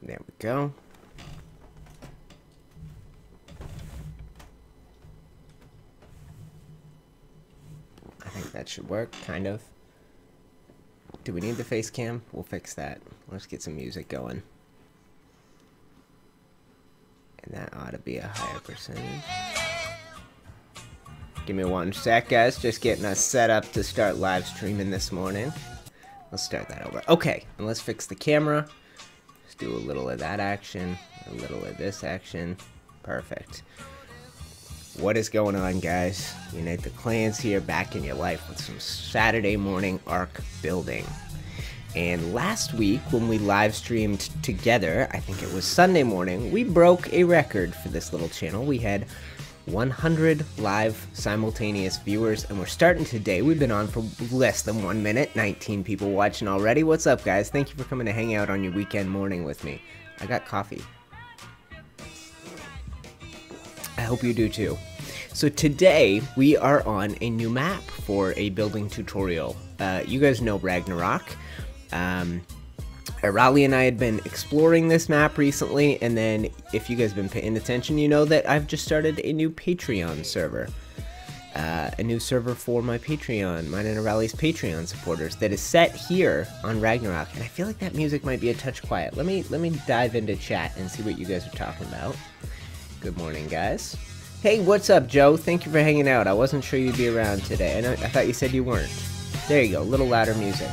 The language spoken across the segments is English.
There we go. I think that should work, kind of. Do we need the face cam? We'll fix that. Let's get some music going. And that ought to be a higher percentage. Give me 1 sec, guys. Just getting us set up to start live streaming this morning. Let's start that over. Okay, and let's fix the camera. Let's do a little of that action, a little of this action. Perfect. What is going on, guys? Unite the Clans here, back in your life with some Saturday morning Ark building. And last week, when we live streamed together, I think it was Sunday morning, we broke a record for this little channel. We had 100 live simultaneous viewers, and we're starting today. We've been on for less than 1 minute, 19 people watching already. What's up, guys? Thank you for coming to hang out on your weekend morning with me. I got coffee. I hope you do too. So today, we are on a new map for a building tutorial. You guys know Ragnarok. Raleigh and I had been exploring this map recently, and then if you guys have been paying attention, you know that I've just started a new Patreon server. A new server for my Patreon, mine and Raleigh's Patreon supporters, that is set here on Ragnarok. And I feel like that music might be a touch quiet. Let me dive into chat and see what you guys are talking about. Good morning, guys. Hey, what's up, Joe? Thank you for hanging out. I wasn't sure you'd be around today. I thought you said you weren't. There you go, a little louder music.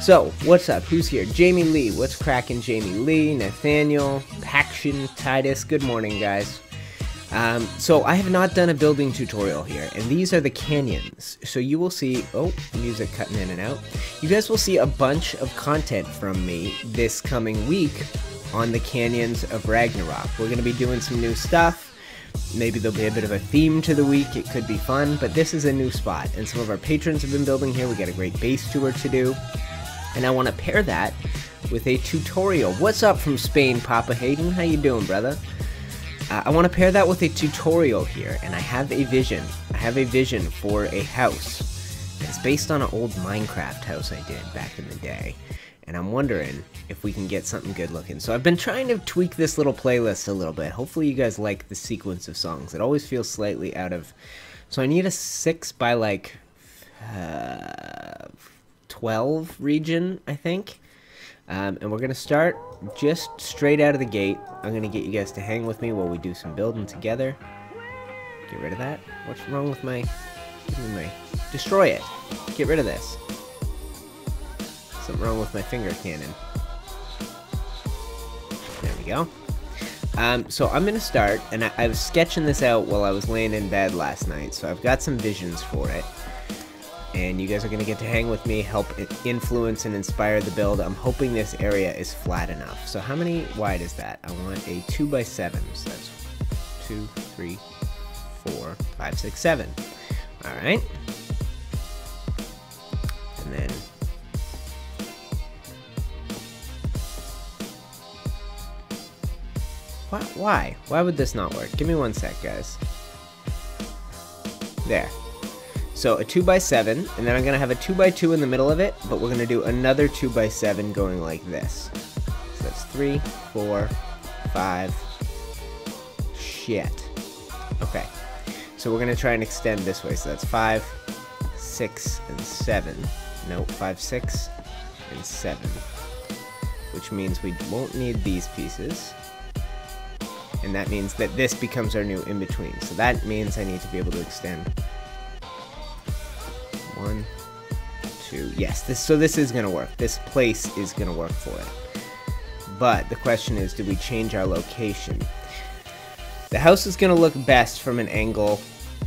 So, what's up? Who's here? Jamie Lee. What's cracking, Jamie Lee? Nathaniel, Paction, Titus. Good morning, guys. So, I have not done a building tutorial here, and these are the canyons. So, you will see... Oh, music cutting in and out. You guys will see a bunch of content from me this coming week on the Canyons of Ragnarok. We're going to be doing some new stuff. Maybe there'll be a bit of a theme to the week. It could be fun, but this is a new spot, and some of our patrons have been building here. We got a great base tour to do. And I want to pair that with a tutorial. What's up from Spain, Papa Hayden? How you doing, brother? I want to pair that with a tutorial here, and I have a vision. I have a vision for a house. It's based on an old Minecraft house I did back in the day. And I'm wondering if we can get something good looking. So I've been trying to tweak this little playlist a little bit. Hopefully you guys like the sequence of songs. It always feels slightly out of... So I need a 6 by like... 12 region, I think. And we're going to start just straight out of the gate. I'm going to get you guys to hang with me while we do some building together. Get rid of that. What's wrong with my... Destroy it. Get rid of this. Something wrong with my finger cannon. There we go. So I'm going to start, and I was sketching this out while I was laying in bed last night, so I've got some visions for it. And you guys are going to get to hang with me, help influence and inspire the build. I'm hoping this area is flat enough. So how many wide is that? I want a 2x7. So that's 2, 3, 4, 5, 6, 7. Alright. And then... Why? Why would this not work? Give me 1 sec, guys. There. So a 2x7, and then I'm going to have a 2x2 in the middle of it, but we're going to do another 2x7 going like this. So that's 3, 4, 5. Shit. Okay. So we're going to try and extend this way. So that's 5, 6, and 7. No, 5, 6, and 7. Which means we won't need these pieces. And that means that this becomes our new in-between. So that means I need to be able to extend... 1, 2, yes, so this is going to work. This place is going to work for it. But the question is, do we change our location? The house is going to look best from an angle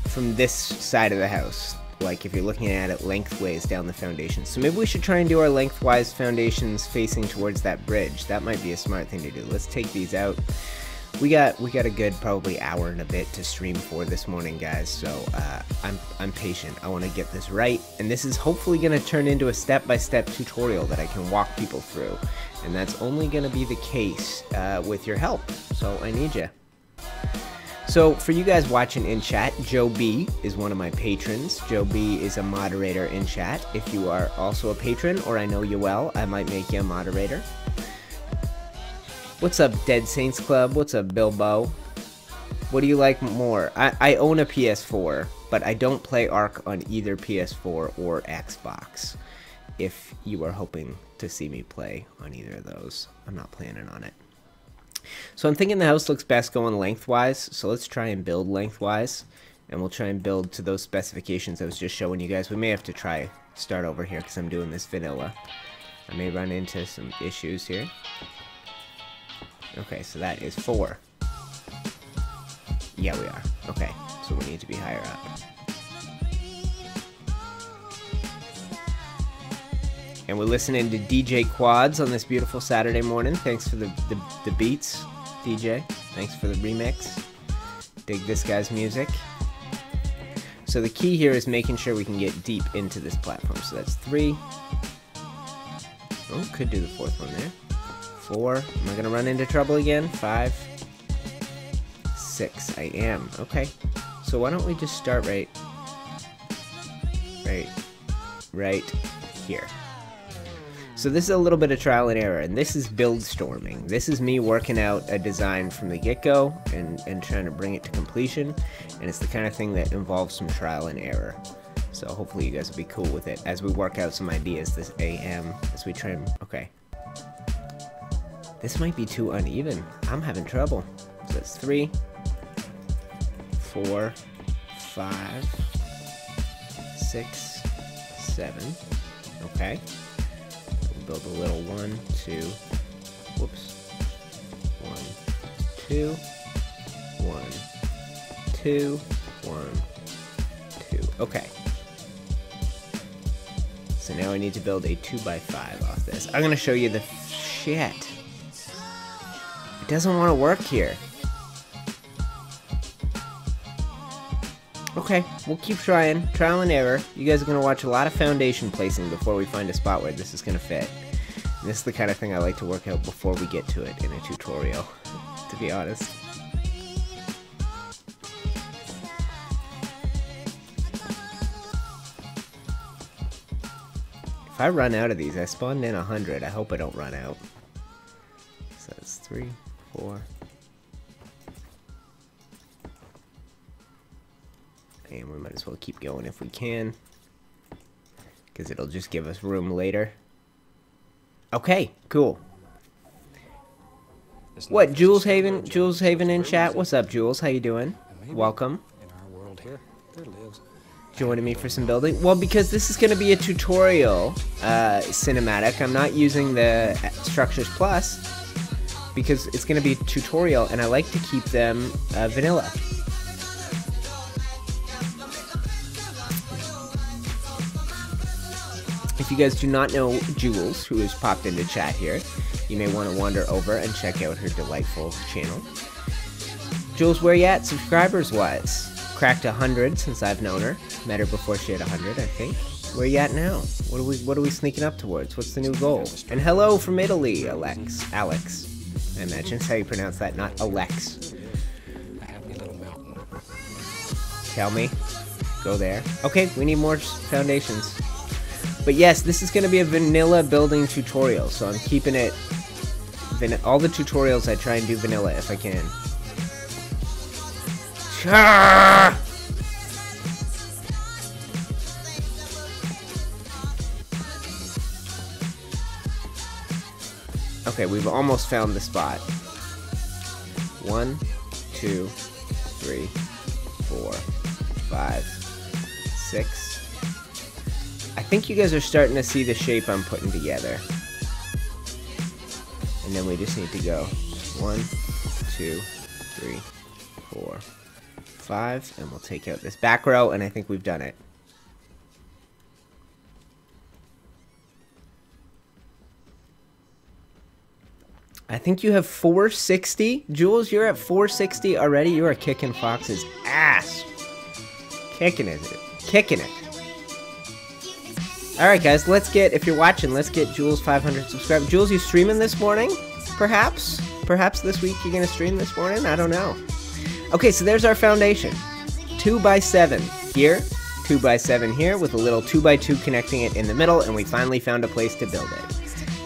from this side of the house. Like if you're looking at it lengthways down the foundation. So maybe we should try and do our lengthwise foundations facing towards that bridge. That might be a smart thing to do. Let's take these out. We got a good probably hour and a bit to stream for this morning, guys, so I'm patient. I want to get this right, and this is hopefully going to turn into a step-by-step tutorial that I can walk people through, and that's only going to be the case with your help, so I need you. So for you guys watching in chat, Joe B is one of my patrons. Joe B is a moderator in chat. If you are also a patron, or I know you well, I might make you a moderator. What's up, Dead Saints Club? What's up, Bilbo? What do you like more? I own a PS4, but I don't play Ark on either PS4 or Xbox. If you are hoping to see me play on either of those, I'm not planning on it. So I'm thinking the house looks best going lengthwise, so let's try and build lengthwise, and we'll try and build to those specifications I was just showing you guys. We may have to start over here because I'm doing this vanilla. I may run into some issues here. Okay, so that is 4. Yeah, we are. Okay, so we need to be higher up. And we're listening to DJ Quads on this beautiful Saturday morning. Thanks for the beats, DJ. Thanks for the remix. Dig this guy's music. So the key here is making sure we can get deep into this platform. So that's 3. Oh, could do the 4th one there. 4. Am I going to run into trouble again? 5. 6. I am. Okay. So why don't we just start right here. So this is a little bit of trial and error, and this is Buildstorming. This is me working out a design from the get-go and trying to bring it to completion, and it's the kind of thing that involves some trial and error. So hopefully you guys will be cool with it as we work out some ideas this AM, as we try and... Okay. This might be too uneven. I'm having trouble. So that's 3, 4, 5, 6, 7. Okay. We'll build a little 1, 2. Whoops. 1, 2. 1, 2. 1, 2. Okay. So now I need to build a 2x5 off this. I'm gonna show you the shit. It doesn't want to work here. Okay, we'll keep trying. Trial and error. You guys are going to watch a lot of foundation placing before we find a spot where this is going to fit. And this is the kind of thing I like to work out before we get to it in a tutorial, to be honest. If I run out of these, I spawned in 100. I hope I don't run out. So that's 3, 4. And we might as well keep going if we can, because it'll just give us room later. Okay, cool. What, Jules Haven? Jules Haven in chat? What's up, Jules? How you doing? Welcome. Joining me for some building. Well, because this is going to be a tutorial cinematic, I'm not using the Structures Plus because it's going to be a tutorial, and I like to keep them vanilla. If you guys do not know Jules, who has popped into chat here, you may want to wander over and check out her delightful channel. Jules, where you at subscribers-wise? Cracked 100 since I've known her. Met her before she had 100, I think. Where you at now? What are we sneaking up towards? What's the new goal? And hello from Italy, Alex. I imagine that's how you pronounce that, not Alex. Tell me. Go there. Okay, we need more foundations. But yes, this is going to be a vanilla building tutorial, so I'm keeping it... all the tutorials I try and do vanilla if I can. Okay, we've almost found the spot. 1, 2, 3, 4, 5, 6. I think you guys are starting to see the shape I'm putting together. And then we just need to go 1, 2, 3, 4, 5, and we'll take out this back row, and I think we've done it. I think you have 460. Jules, you're at 460 already. You are kicking Fox's ass. Kicking it. Alright guys, let's get, if you're watching, let's get Jules 500 subscribers. Jules, you streaming this morning? Perhaps? Perhaps this week you're going to stream this morning? I don't know. Okay, so there's our foundation. 2x7 here, 2x7 here, with a little 2x2 connecting it in the middle, and we finally found a place to build it.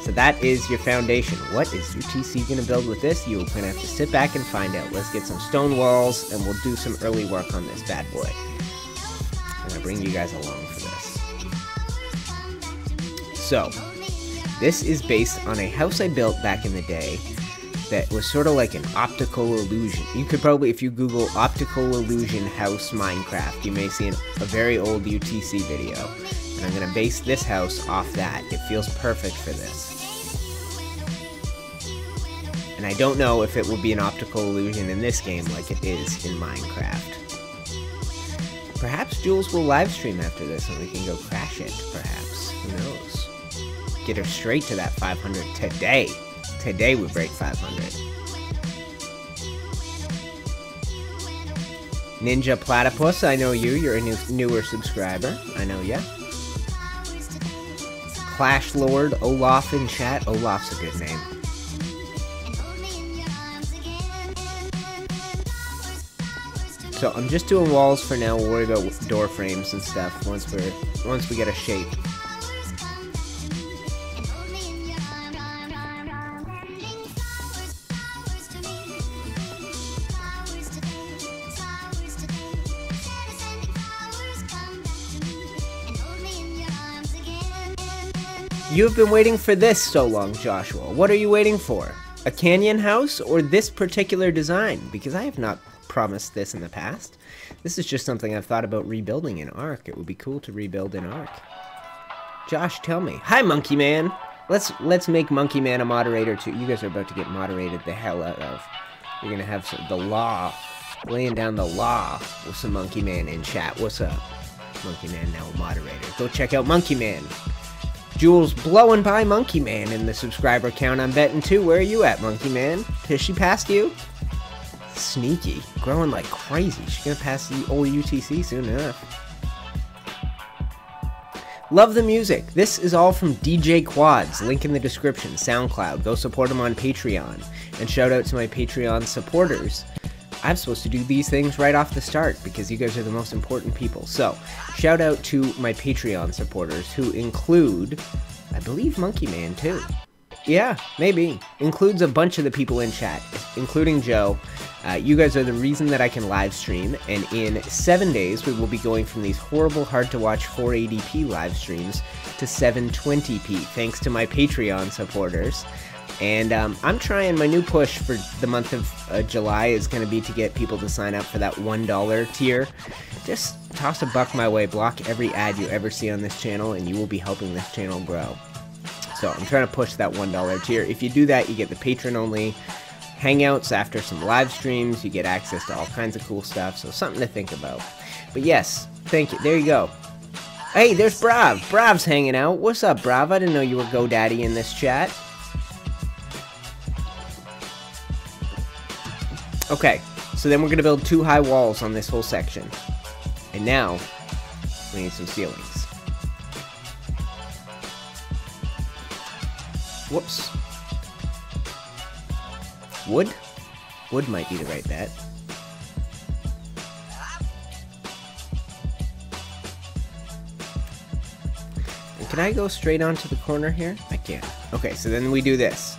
So that is your foundation. What is UTC going to build with this? You're going to have to sit back and find out. Let's get some stone walls, and we'll do some early work on this bad boy. I'm going to bring you guys along for this. So, this is based on a house I built back in the day that was sort of like an optical illusion. You could probably, if you Google optical illusion house Minecraft, you may see a very old UTC video. And I'm going to base this house off that. It feels perfect for this. And I don't know if it will be an optical illusion in this game like it is in Minecraft. Perhaps Jules will live stream after this and we can go crash it, perhaps. Who knows? Get her straight to that 500 today. Today we break 500. Ninja Platypus, I know you. You're a newer subscriber. I know ya. Clash Lord, Olaf in chat. Olaf's a good name. So I'm just doing walls for now. We'll worry about door frames and stuff once we get a shape. You've been waiting for this so long, Joshua. What are you waiting for? A canyon house or this particular design? Because I have not promised this in the past. This is just something I've thought about rebuilding in Ark. It would be cool to rebuild in Ark. Josh, tell me. Hi, Monkey Man. Let's make Monkey Man a moderator too. You guys are about to get moderated the hell out of. You're gonna have the law, laying down the law with some Monkey Man in chat. What's up? Monkey Man now a moderator. Go check out Monkey Man. Jules blowing by Monkey Man in the subscriber count, I'm betting too. Where are you at, Monkey Man? Has she passed you? Sneaky. Growing like crazy. She's gonna pass the old UTC soon enough. Love the music. This is all from DJ Quads. Link in the description. SoundCloud. Go support him on Patreon. And shout out to my Patreon supporters. I'm supposed to do these things right off the start because you guys are the most important people. So, shout out to my Patreon supporters who include, I believe, Monkey Man too. Yeah, maybe. Includes a bunch of the people in chat, including Joe. You guys are the reason that I can live stream, and in 7 days we will be going from these horrible, hard-to-watch 480p live streams to 720p, thanks to my Patreon supporters. And I'm trying, my new push for the month of July is going to be to get people to sign up for that $1 tier. Just toss a buck my way, block every ad you ever see on this channel, and you will be helping this channel grow. So I'm trying to push that $1 tier. If you do that, you get the patron-only hangouts after some live streams. You get access to all kinds of cool stuff, so something to think about. But yes, thank you. There you go. Hey, there's Brav. Brav's hanging out. What's up, Brav? I didn't know you were GoDaddy in this chat. Okay, so then we're going to build 2 high walls on this whole section. And now, we need some ceilings. Whoops. Wood? Wood might be the right bet. And can I go straight onto the corner here? I can. Okay, so then we do this.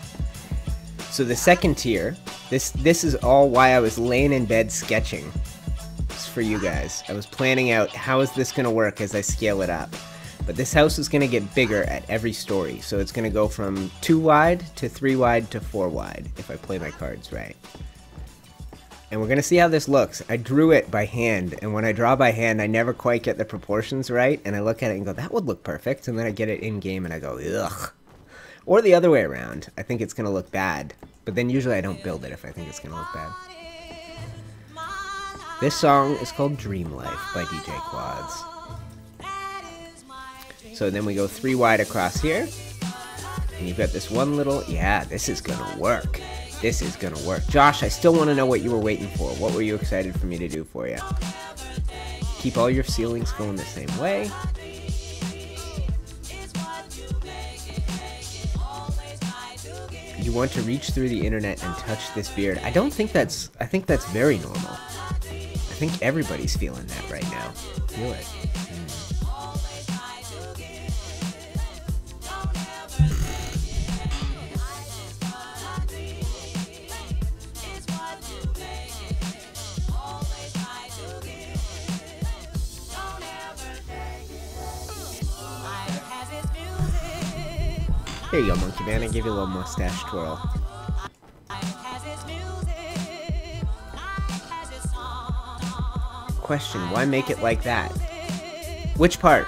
So the second tier, this is all why I was laying in bed sketching. It's for you guys. I was planning out how is this going to work as I scale it up. But this house is going to get bigger at every story. So it's going to go from 2 wide to 3 wide to 4 wide if I play my cards right. And we're going to see how this looks. I drew it by hand, and when I draw by hand, I never quite get the proportions right. And I look at it and go, that would look perfect. And then I get it in game and I go, ugh. Or the other way around. I think it's going to look bad. But then usually I don't build it if I think it's going to look bad. This song is called Dream Life by DJ Quads. So then we go 3 wide across here. And you've got this one little... Yeah, this is going to work. This is going to work. Josh, I still want to know what you were waiting for. What were you excited for me to do for you? Keep all your ceilings going the same way. You want to reach through the internet and touch this beard. I don't think that's... I think that's very normal. I think everybody's feeling that right now. Feel it. Here you go, Monkey Man. I gave you a little mustache twirl. Question, why make it like that? Which part?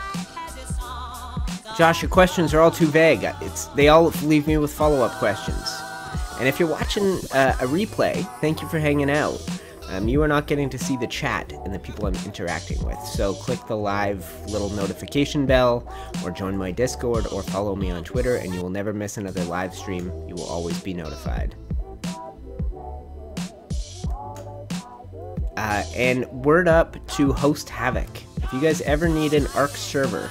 Josh, your questions are all too vague. They all leave me with follow-up questions. And if you're watching a replay, thank you for hanging out. You are not getting to see the chat and the people I'm interacting with. So click the live little notification bell, or join my Discord, or follow me on Twitter, and you will never miss another live stream. You will always be notified. And word up to Host Havoc. If you guys ever need an Ark server,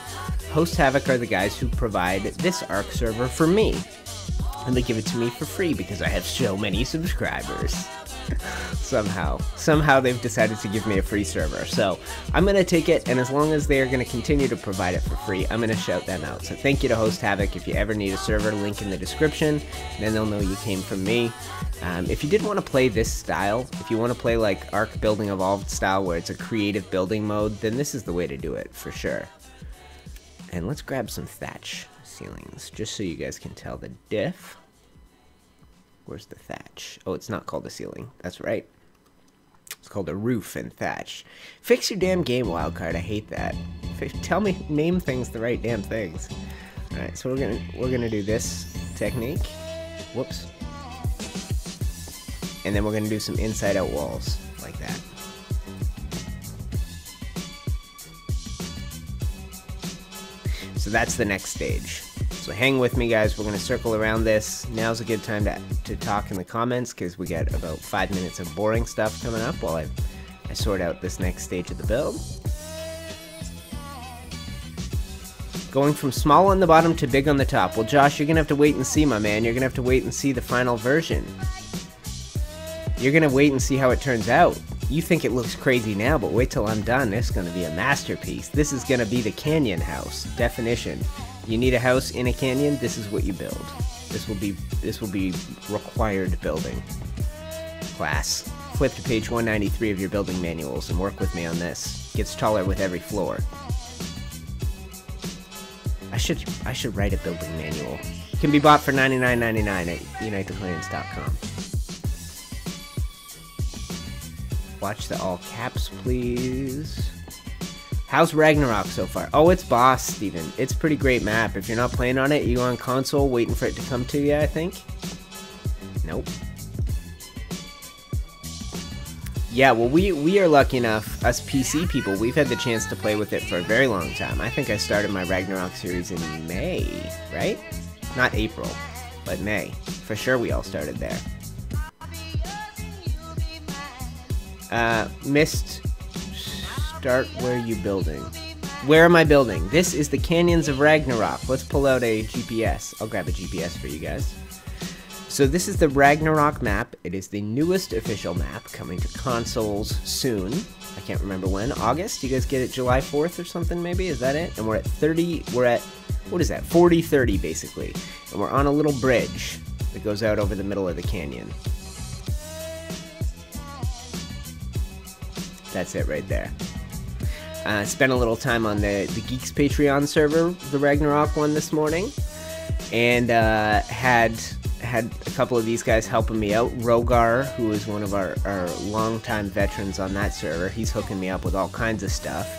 Host Havoc are the guys who provide this Ark server for me. And they give it to me for free because I have so many subscribers. Somehow they've decided to give me a free server. So I'm going to take it, and as long as they are going to continue to provide it for free, I'm going to shout them out. So thank you to Host Havoc. If you ever need a server, link in the description, then they'll know you came from me. If you did want to play this style, if you want to play like Ark Building Evolved style where it's a creative building mode, then this is the way to do it for sure. And let's grab some thatch ceilings just so you guys can tell the diff. Where's the thatch? Oh, it's not called a ceiling. That's right. It's called a roof and thatch. Fix your damn game, Wildcard. I hate that. Tell me, name things the right damn things. All right, so we're gonna do this technique. Whoops. And then we're gonna do some inside-out walls like that. So that's the next stage. So hang with me, guys. We're going to circle around this. Now's a good time to talk in the comments because we got about 5 minutes of boring stuff coming up while I sort out this next stage of the build. Going from small on the bottom to big on the top. Well, Josh, you're going to have to wait and see, my man. You're going to have to wait and see the final version. You're going to wait and see how it turns out. You think it looks crazy now, but wait till I'm done. This is going to be a masterpiece. This is going to be the canyon house. Definition. You need a house in a canyon, this is what you build. This will be required building. Class. Flip to page 193 of your building manuals and work with me on this. Gets taller with every floor. I should write a building manual. It can be bought for $99.99 at unitetheclans.com. Watch the all caps, please. How's Ragnarok so far? Oh, it's boss, Steven. It's a pretty great map. If you're not playing on it, you go on console waiting for it to come to you, I think. Nope. Yeah, well, we are lucky enough, us PC people, we've had the chance to play with it for a very long time. I think I started my Ragnarok series in May, right? Not April, but May. For sure we all started there. Missed... Start where you building. Where am I building? This is the Canyons of Ragnarok. Let's pull out a GPS. I'll grab a GPS for you guys. So this is the Ragnarok map. It is the newest official map coming to consoles soon. I can't remember when. August? You guys get it July 4th or something maybe? Is that it? And we're at 30, we're at, what is that? 40-30 basically. And we're on a little bridge that goes out over the middle of the canyon. That's it right there. Spent a little time on the Geeks Patreon server, the Ragnarok one this morning, and had a couple of these guys helping me out. Rogar, who is one of our longtime veterans on that server, he's hooking me up with all kinds of stuff.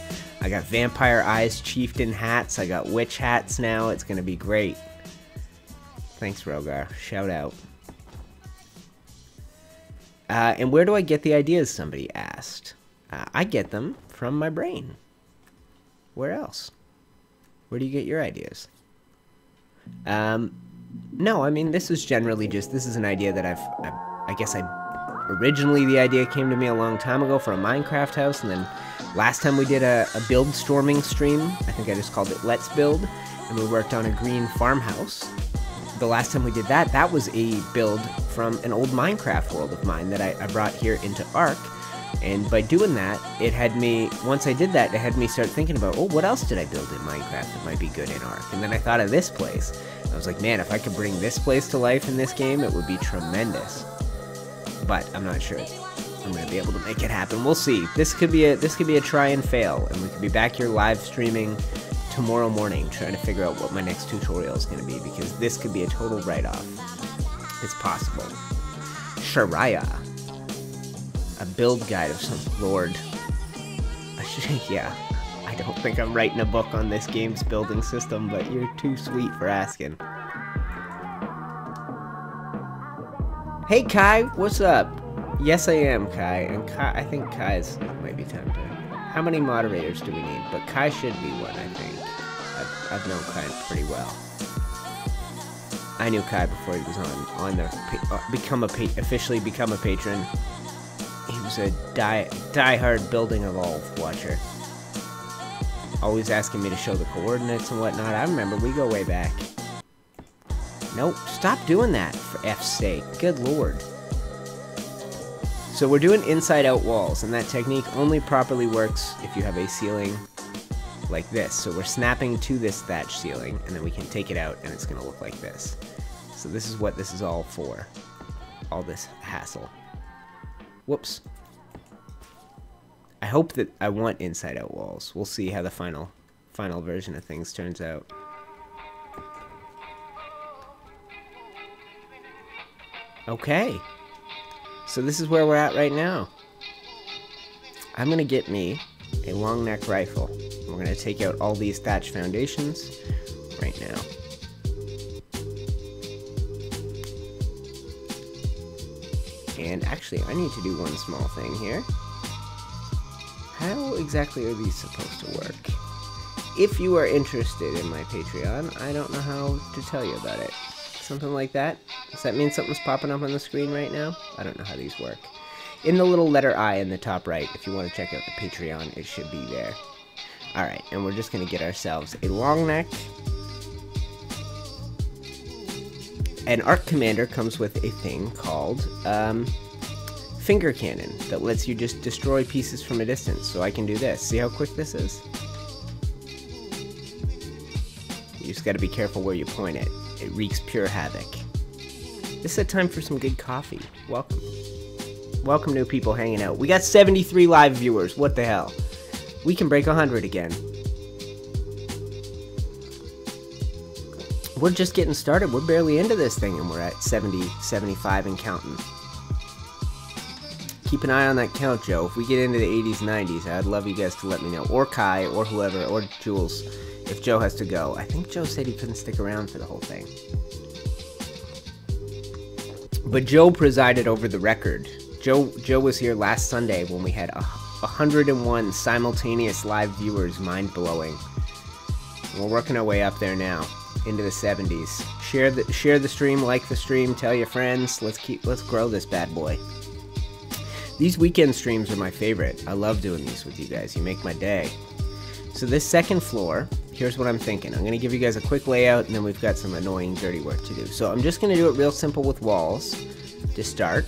I got Vampire Eyes Chieftain hats, I got Witch hats now, it's going to be great. Thanks, Rogar. Shout out. And where do I get the ideas, somebody asked. I get them from my brain. Where else? Where do you get your ideas? No, I mean, this is generally just, this is an idea that originally the idea came to me a long time ago for a Minecraft house, and then last time we did a Buildstorming stream, I think I just called it Let's Build, and we worked on a green farmhouse. The last time we did that, that was a build from an old Minecraft world of mine that I brought here into Ark. And by doing that, it had me, once I did that, it had me start thinking about, oh, what else did I build in Minecraft that might be good in Ark? And then I thought of this place. I was like, man, if I could bring this place to life in this game, it would be tremendous. But I'm not sure I'm going to be able to make it happen. We'll see. This could be a try and fail, and we could be back here live streaming tomorrow morning trying to figure out what my next tutorial is going to be, because this could be a total write-off. It's possible. Sharia. A build guide of some lord. Yeah, I don't think I'm writing a book on this game's building system, but you're too sweet for asking. Hey Kai, what's up? Yes, I am Kai, and Kai, I think Kai's might be time to. How many moderators do we need? But Kai should be one, I think. I've known Kai pretty well. I knew Kai before he was on there, officially become a patron. He was a die-hard Building Evolved watcher. Always asking me to show the coordinates and whatnot. I remember, we go way back. Nope, stop doing that, for F's sake. Good lord. So we're doing inside-out walls, and that technique only properly works if you have a ceiling like this. So we're snapping to this thatch ceiling, and then we can take it out, and it's going to look like this. So this is what this is all for. All this hassle. Whoops. I hope that I want inside-out walls. We'll see how the final version of things turns out. Okay. So this is where we're at right now. I'm going to get me a long neck rifle. We're going to take out all these thatch foundations right now. And actually, I need to do one small thing here. How exactly are these supposed to work? If you are interested in my Patreon, I don't know how to tell you about it. Something like that? Does that mean something's popping up on the screen right now? I don't know how these work. In the little letter I in the top right, if you want to check out the Patreon, it should be there. Alright, and we're just going to get ourselves a long neck. An Ark Commander comes with a thing called finger cannon that lets you just destroy pieces from a distance. So I can do this. See how quick this is? You just got to be careful where you point it. It wreaks pure havoc. This is a time for some good coffee. Welcome. Welcome, new people hanging out. We got 73 live viewers. What the hell? We can break 100 again. We're just getting started. We're barely into this thing, and we're at 70, 75 and counting. Keep an eye on that count, Joe. If we get into the 80s, 90s, I'd love you guys to let me know. Or Kai, or whoever, or Jules, if Joe has to go. I think Joe said he couldn't stick around for the whole thing. But Joe presided over the record. Joe was here last Sunday when we had 101 simultaneous live viewers. Mind-blowing. We're working our way up there now. Into the 70s. Share the stream, like the stream, tell your friends. Let's grow this bad boy. These weekend streams are my favorite. I love doing these with you guys. You make my day. So this second floor, here's what I'm thinking. I'm going to give you guys a quick layout, and then we've got some annoying dirty work to do. So I'm just going to do it real simple with walls to start.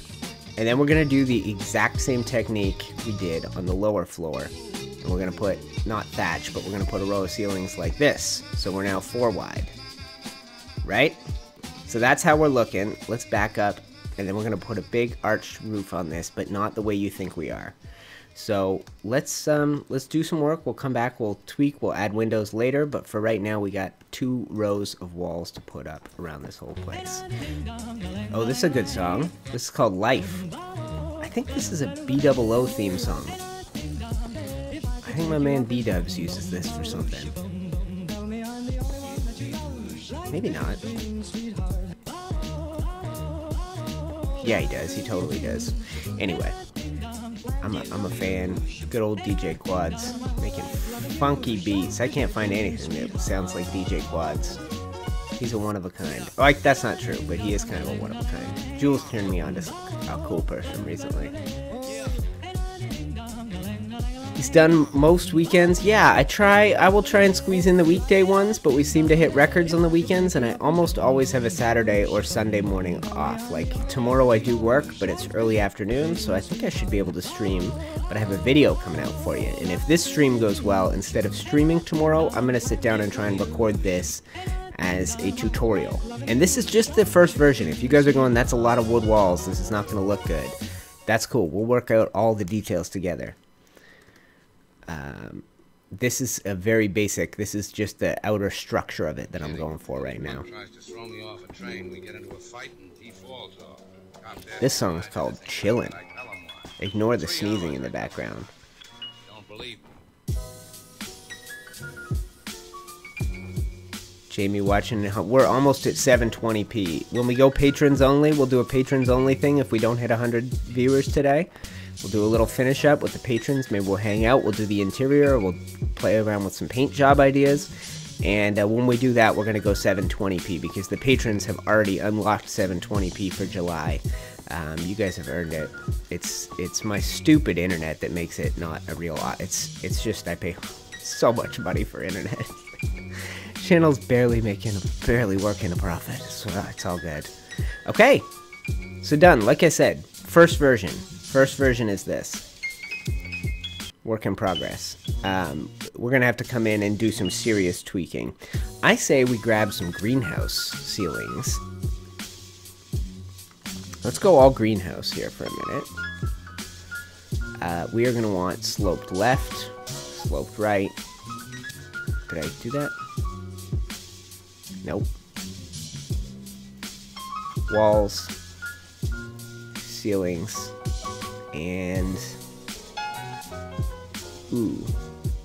And then we're going to do the exact same technique we did on the lower floor. And we're going to put, not thatch, but we're going to put a row of ceilings like this. So we're now 4 wide. Right? So that's how we're looking. Let's back up, and then we're going to put a big arched roof on this, but not the way you think we are. So let's do some work. We'll come back, we'll tweak, we'll add windows later, but for right now we got 2 rows of walls to put up around this whole place. Oh, this is a good song. This is called Life. I think this is a B-double-O theme song. I think my man B-Dubs uses this for something. Maybe not. Yeah, he does. He totally does. Anyway, I'm a fan. Good old DJ Quads making funky beats. I can't find anything that sounds like DJ Quads. He's a one of a kind. Like, that's not true, but he is kind of a one of a kind. Jules turned me on to a cool person recently. He's done most weekends. Yeah, I will try and squeeze in the weekday ones, but we seem to hit records on the weekends, and I almost always have a Saturday or Sunday morning off. Like, tomorrow I do work, but it's early afternoon, so I think I should be able to stream, but I have a video coming out for you. And if this stream goes well, instead of streaming tomorrow, I'm going to sit down and try and record this as a tutorial. And this is just the first version. If you guys are going, that's a lot of wood walls, this is not going to look good, that's cool. We'll work out all the details together. This is a very basic. This is just the outer structure of it that I'm going for right now. This song's called Chillin'. Ignore the sneezing in the background. Jamie watching. We're almost at 720p. When we go patrons only, we'll do a patrons only thing if we don't hit 100 viewers today. We'll do a little finish up with the patrons. Maybe we'll hang out. We'll do the interior. We'll play around with some paint job ideas. And when we do that, we're going to go 720p because the patrons have already unlocked 720p for July. You guys have earned it. It's my stupid internet that makes it not a real lot. It's just I pay so much money for internet. Channel's barely working a profit, so it's all good. Okay, so done. Like I said, first version is this. Work in progress. We're gonna have to come in and do some serious tweaking. I say we grab some greenhouse ceilings. Let's go all greenhouse here for a minute. We are gonna want sloped left, sloped right. Did I do that? Nope. Walls, ceilings, and ooh,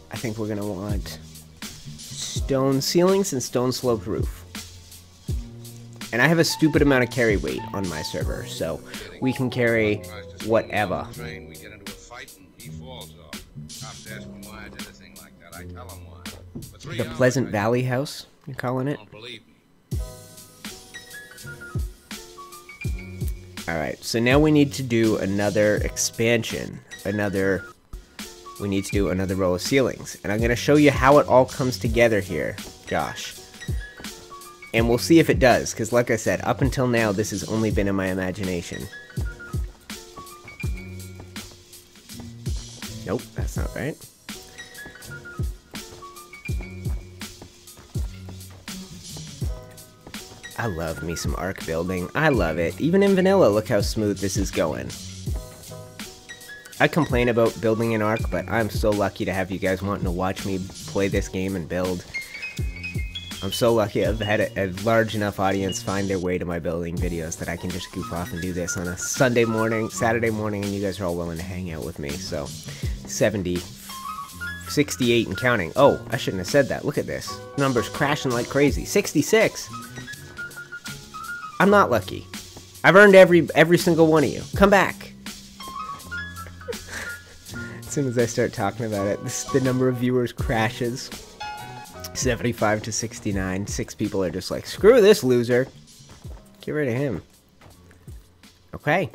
I think we're gonna want stone ceilings and stone sloped roof. And I have a stupid amount of carry weight on my server, so we can carry whatever. The Pleasant Valley House, you're calling it? Alright, so now we need to do another expansion. We need to do another row of ceilings. And I'm going to show you how it all comes together here, Josh. And we'll see if it does, because like I said, up until now, this has only been in my imagination. Nope, that's not right. I love me some Ark building. I love it. Even in vanilla, look how smooth this is going. I complain about building in Ark, but I'm so lucky to have you guys wanting to watch me play this game and build. I'm so lucky I've had a large enough audience find their way to my building videos that I can just goof off and do this on a Sunday morning, Saturday morning, and you guys are all willing to hang out with me. So, 70, 68 and counting. Oh, I shouldn't have said that. Look at this. Numbers crashing like crazy. 66! I'm not lucky. I've earned every single one of you. Come back. As soon as I start talking about it, the number of viewers crashes. 75 to 69. 6 people are just like, screw this loser. Get rid of him. Okay.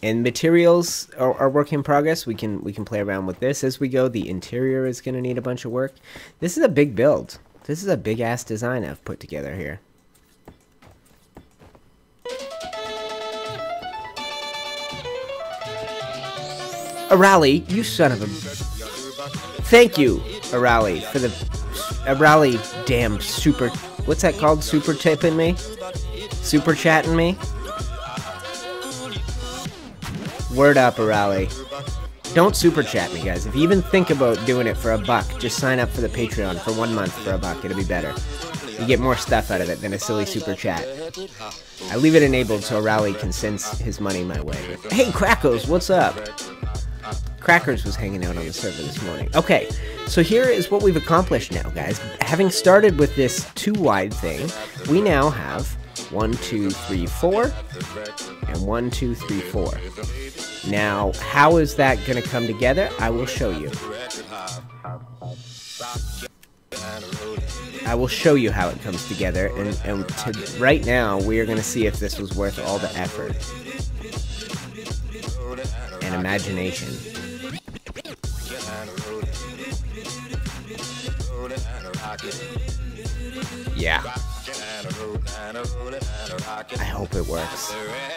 And materials are work in progress. We can play around with this as we go. The interior is going to need a bunch of work. This is a big build. This is a big-ass design I've put together here. Arali, you son of a... Thank you, Arali, for the... Arali, damn super... What's that called? Super tipping me? Super chatting me? Word up, Arali. Don't super chat me, guys. If you even think about doing it for $1, just sign up for the Patreon for 1 month for $1. It'll be better. You get more stuff out of it than a silly super chat. I leave it enabled so Rally can send his money my way. Hey, Crackos, what's up? Crackers was hanging out on the server this morning. Okay, so here is what we've accomplished now, guys. Having started with this 2 wide thing, we now have 1, 2, 3, 4, and 1, 2, 3, 4. Now, how is that going to come together? I will show you. I will show you how it comes together, and right now, we are going to see if this was worth all the effort and imagination. Yeah. I hope it works.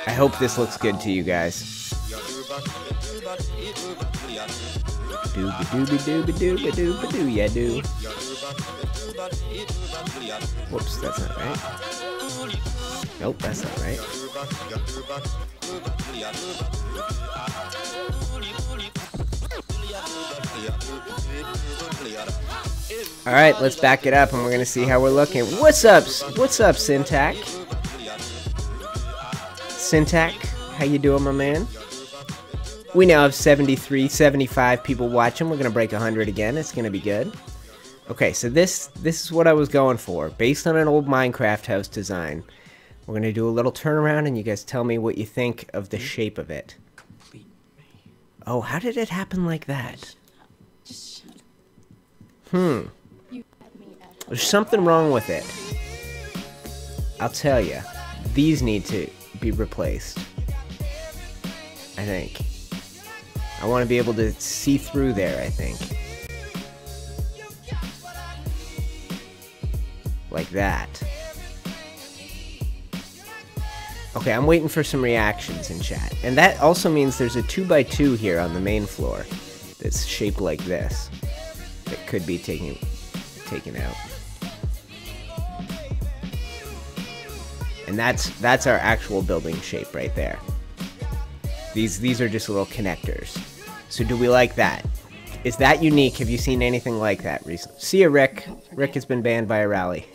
I hope this looks good to you guys. Dooby dooby dooby dooby dooby doo, yeah do. Whoops, that's not right. Nope, that's not right. Alright, let's back it up and we're gonna see how we're looking. What's up, Syntac? Syntac, how you doing, my man? We now have 73, 75 people watching. We're gonna break 100 again. It's gonna be good. Okay, so this is what I was going for. Based on an old Minecraft house design, we're gonna do a little turnaround and you guys tell me what you think of the shape of it. Oh, how did it happen like that? There's something wrong with it. I'll tell you. These need to be replaced. I think. I want to be able to see through there, I think. Like that. Okay, I'm waiting for some reactions in chat. And that also means there's a 2x2 here on the main floor that's shaped like this. That could be taken out. And that's our actual building shape right there. These are just little connectors. So do we like that? Is that unique? Have you seen anything like that recently? See ya, Rick. Rick has been banned by a rally.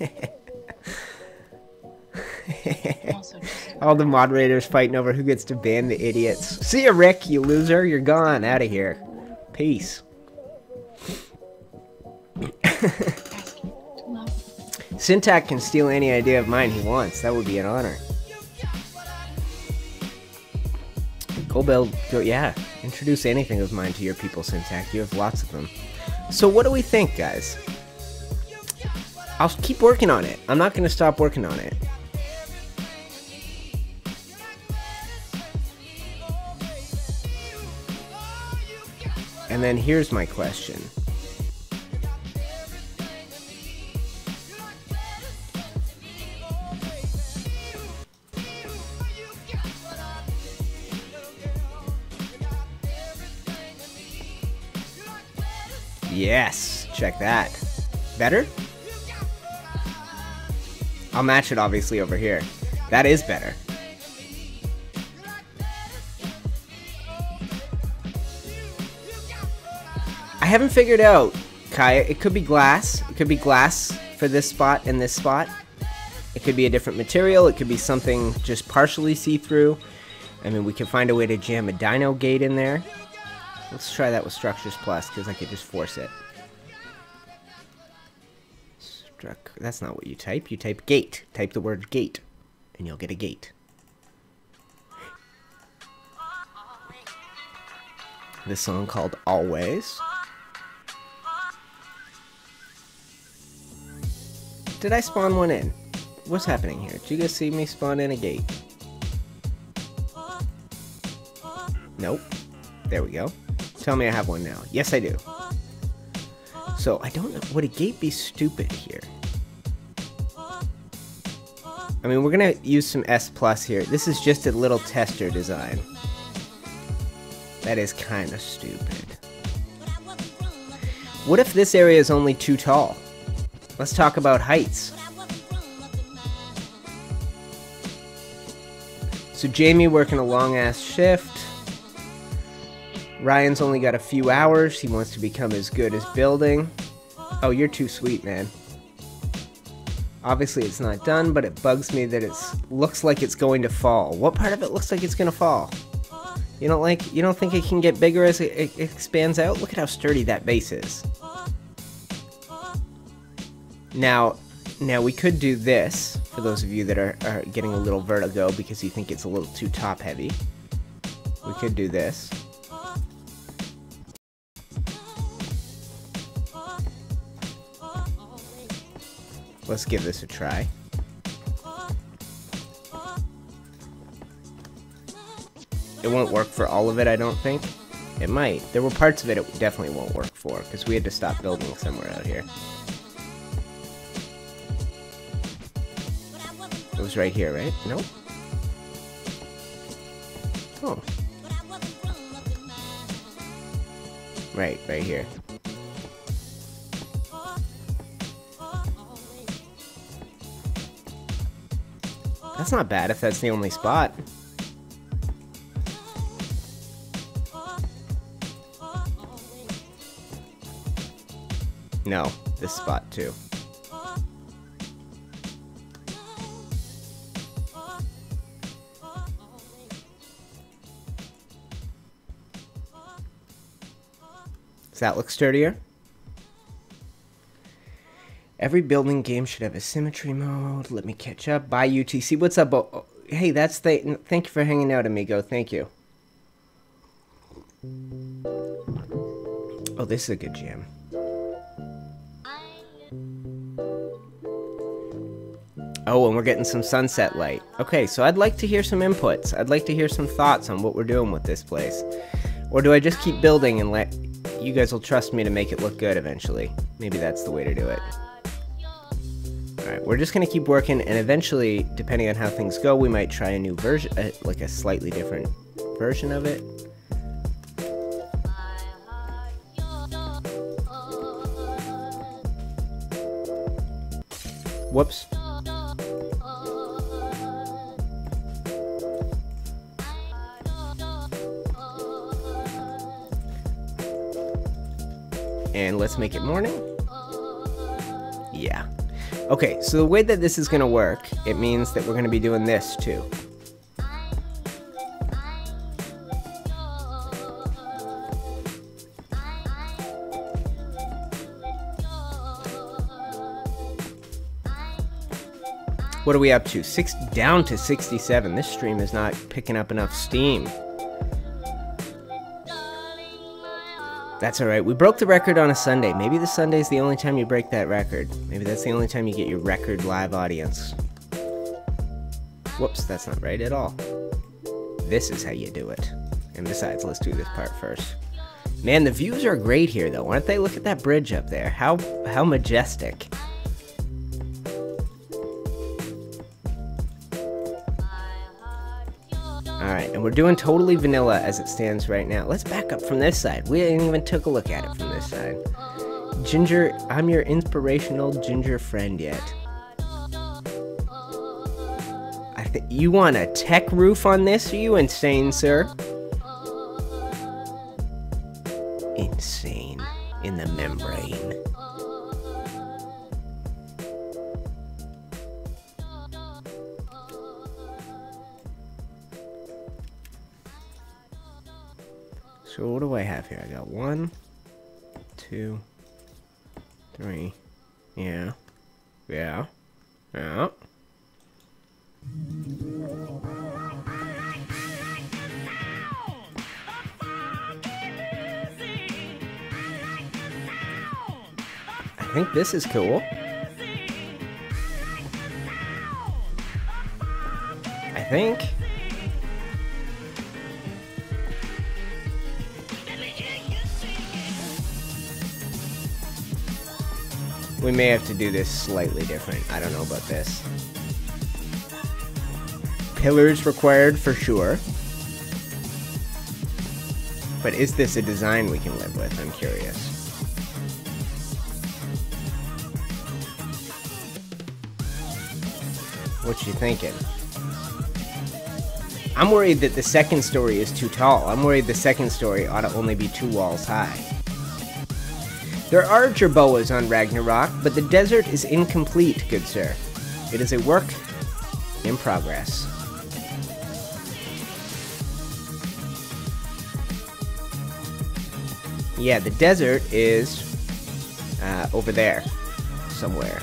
All the moderators fighting over who gets to ban the idiots. See ya, Rick, you loser. You're gone. Out of here. Peace. Syntac can steal any idea of mine he wants. That would be an honor. Go build. Go, yeah. Introduce anything of mine to your people, Syntac. You have lots of them. So what do we think, guys? I'll keep working on it. I'm not going to stop working on it. And then here's my question. Yes, check that. Better? I'll match it obviously over here. That is better. I haven't figured out, Kaya. It could be glass. It could be glass for this spot and this spot. It could be a different material. It could be something just partially see-through. I mean, we could find a way to jam a dino gate in there. Let's try that with Structures Plus, because I could just force it. That's not what you type. You type gate. Type the word gate, and you'll get a gate. This song called Always. Did I spawn one in? What's happening here? Did you guys see me spawn in a gate? Nope. There we go. Tell me I have one now. Yes, I do. So, I don't know. Would a gate be stupid here? I mean, we're going to use some S plus here. This is just a little tester design. That is kind of stupid. What if this area is only too tall? Let's talk about heights. So Jamie working a long-ass shift. Ryan's only got a few hours. He wants to become as good as building. Oh, you're too sweet, man. Obviously, it's not done, but it bugs me that it looks like it's going to fall. What part of it looks like it's going to fall? You don't think it can get bigger as it expands out? Look at how sturdy that base is. Now we could do this, for those of you that are getting a little vertigo because you think it's a little too top-heavy. We could do this. Let's give this a try. It won't work for all of it, I don't think. It might. There were parts of it it definitely won't work for, because we had to stop building somewhere out here. It was right here, right? Nope. Oh. Right here. That's not bad if that's the only spot. No, this spot too. Does that look sturdier? Every building game should have a symmetry mode. Let me catch up. Bye, UTC. What's up? Oh, hey, that's the... Thank you for hanging out, amigo. Thank you. Oh, this is a good jam. Oh, and we're getting some sunset light. Okay, so I'd like to hear some inputs. I'd like to hear some thoughts on what we're doing with this place. Or do I just keep building and let... You guys will trust me to make it look good eventually. Maybe that's the way to do it. Alright, we're just going to keep working, and eventually, depending on how things go, we might try a new version, like a slightly different version of it. Whoops. And let's make it morning. Yeah. Okay, so the way that this is going to work, it means that we're going to be doing this too. What are we up to? Down to 67. This stream is not picking up enough steam. That's alright. We broke the record on a Sunday. Maybe the Sunday is the only time you break that record. Maybe that's the only time you get your record live audience. Whoops, that's not right at all. This is how you do it. And besides, let's do this part first. Man, the views are great here, though, aren't they? Look at that bridge up there. How majestic. Alright, and we're doing totally vanilla as it stands right now. Let's back up from this side. We didn't even took a look at it from this side. Ginger, I'm your inspirational ginger friend yet. You want a tech roof on this? Are you insane, sir? Insane in the membrane. So what do I have here? I got 1, 2, 3. Yeah. Yeah. Yeah. I think this is cool. I think. We may have to do this slightly different. I don't know about this. Pillars required for sure. But is this a design we can live with? I'm curious. What you thinking? I'm worried that the second story is too tall. I'm worried the second story ought to only be 2 walls high. There are jerboas on Ragnarok, but the desert is incomplete, good sir. It is a work in progress. Yeah, the desert is over there somewhere.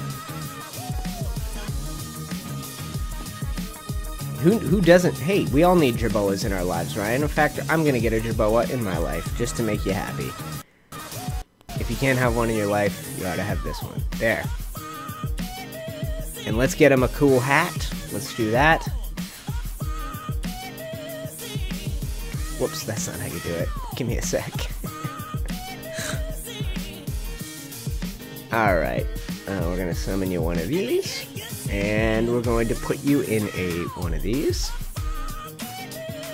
Who doesn't? Hey, we all need jerboas in our lives, Ryan. In fact, I'm gonna get a jerboa in my life just to make you happy. If you can't have one in your life, you ought to have this one. There. And let's get him a cool hat. Let's do that. Whoops, that's not how you do it. Give me a sec. Alright. We're going to summon you one of these. And we're going to put you in one of these.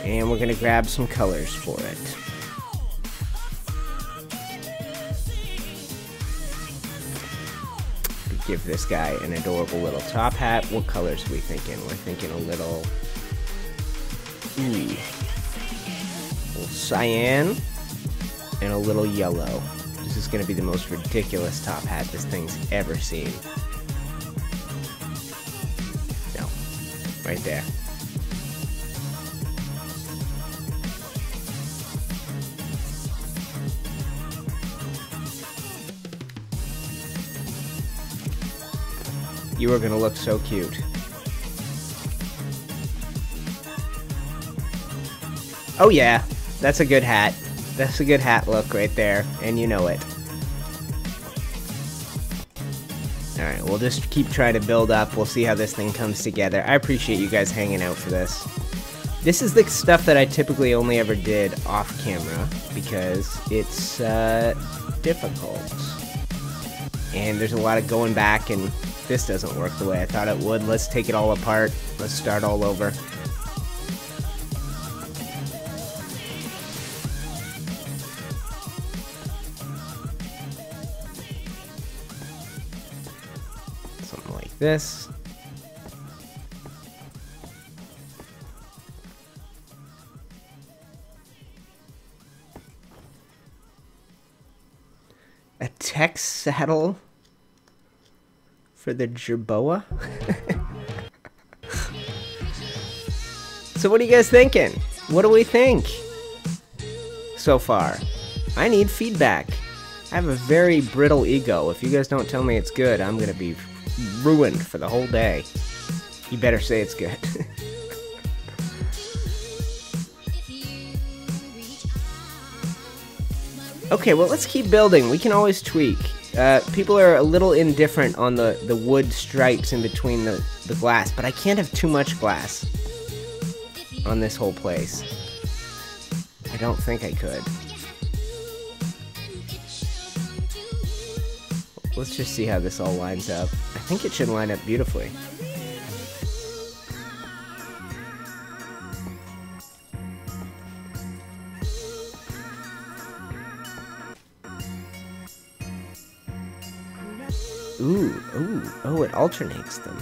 And we're going to grab some colors for it. Give this guy an adorable little top hat. What colors are we thinking? We're thinking a little... little cyan and a little yellow. Does is going to be the most ridiculous top hat this thing's ever seen. No. Right there. You are going to look so cute. Oh yeah, that's a good hat. That's a good hat look right there, and you know it. Alright, we'll just keep trying to build up. We'll see how this thing comes together. I appreciate you guys hanging out for this. This is the stuff that I typically only ever did off camera, because it's difficult. And there's a lot of going back, and this doesn't work the way I thought it would. Let's take it all apart. Let's start all over. Something like this. A tech saddle for the jerboa? So what are you guys thinking? What do we think so far? I need feedback. I have a very brittle ego. If you guys don't tell me it's good, I'm gonna be ruined for the whole day. You better say it's good. Okay, well, let's keep building. We can always tweak. People are a little indifferent on the wood stripes in between the glass, but I can't have too much glass on this whole place. I don't think I could. Let's just see how this all lines up. I think it should line up beautifully. Oh, it alternates them.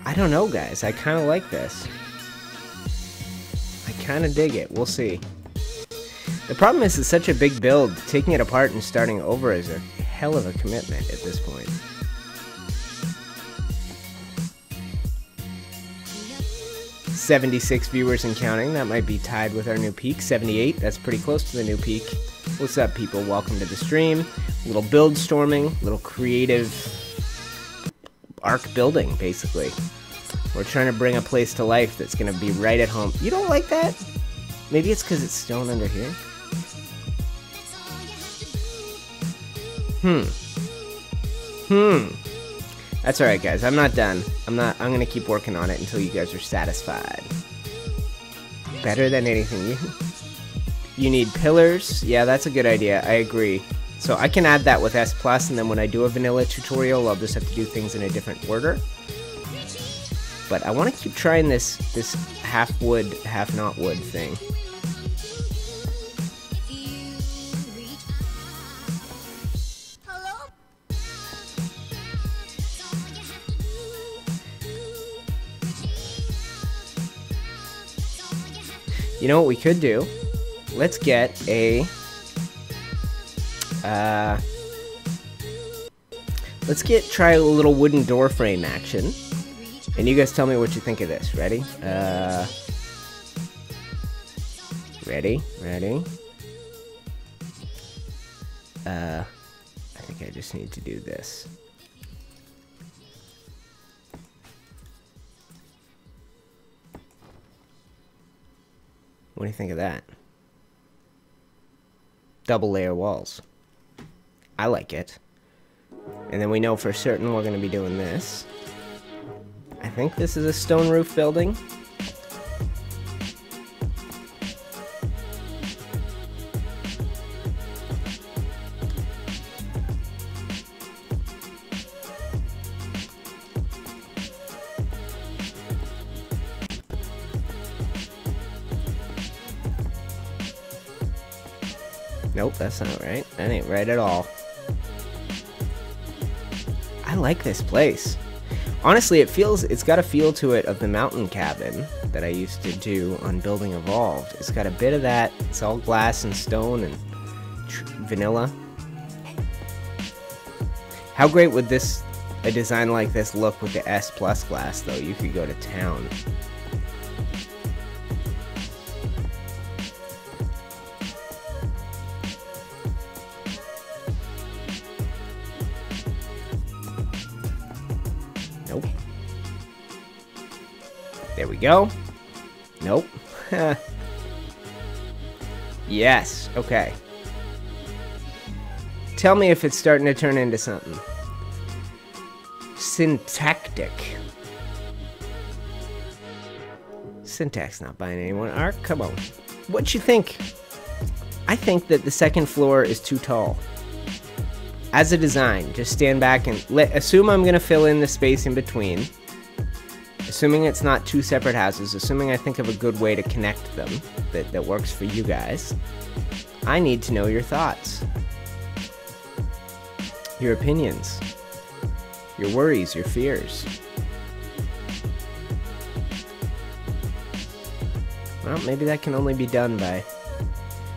I don't know, guys. I kind of like this. I kind of dig it. We'll see. The problem is it's such a big build. Taking it apart and starting over is a hell of a commitment at this point. $76 viewers and counting. That might be tied with our new peak. 78. That's pretty close to the new peak. What's up, people? Welcome to the stream. A little buildstorming, little creative Ark building, basically. We're trying to bring a place to life that's going to be right at home. You don't like that? Maybe it's because it's stone under here? That's alright, guys. I'm not done. I'm going to keep working on it until you guys are satisfied. Better than anything. You need pillars. Yeah, that's a good idea. I agree. So I can add that with S+, and then when I do a vanilla tutorial, I'll just have to do things in a different order. But I want to keep trying this half wood, half not wood thing. You know what we could do? Let's get a... try a little wooden door frame action. And you guys tell me what you think of this. Ready? Ready? I think I just need to do this. What do you think of that? Double layer walls. I like it. And then we know for certain we're going to be doing this. I think this is a stone roof building. Nope, that's not right. That ain't right at all. I like this place. Honestly, it's got a feel to it of the mountain cabin that I used to do on Building Evolved. It's got a bit of that. It's all glass and stone, and vanilla. How great would a design like this look with the S Plus glass, though? You could go to town. Nope. There we go. Nope. Yes. Okay. Tell me if it's starting to turn into something. Syntactic. Syntax not buying anyone. Ark, come on. What you think? I think that the second floor is too tall. As a design, just stand back and assume I'm gonna fill in the space in between. Assuming it's not two separate houses, assuming I think of a good way to connect them that works for you guys. I need to know your thoughts. Your opinions, your worries, your fears. Well, maybe that can only be done by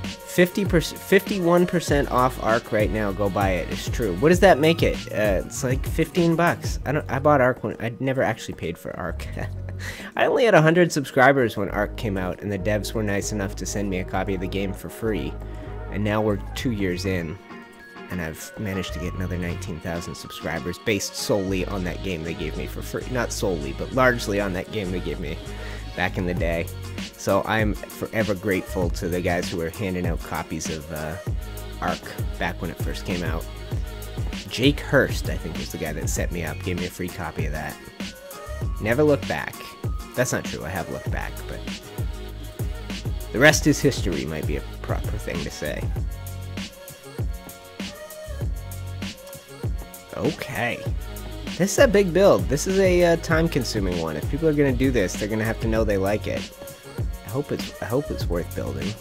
51% off Ark right now. Go buy it. It's true. What does that make it? It's like 15 bucks. I bought Ark when I never actually paid for Ark. I only had 100 subscribers when Ark came out, and the devs were nice enough to send me a copy of the game for free. And now we're 2 years in. And I've managed to get another 19,000 subscribers based solely on that game they gave me for free. Not solely, but largely on that game they gave me back in the day. So I'm forever grateful to the guys who were handing out copies of Ark back when it first came out. Jake Hurst, I think, was the guy that set me up, gave me a free copy of that. Never looked back. That's not true, I have looked back, but the rest is history might be a proper thing to say. Okay. This is a big build. This is a time-consuming one. If people are gonna do this, they're gonna have to know they like it. I hope it's worth building.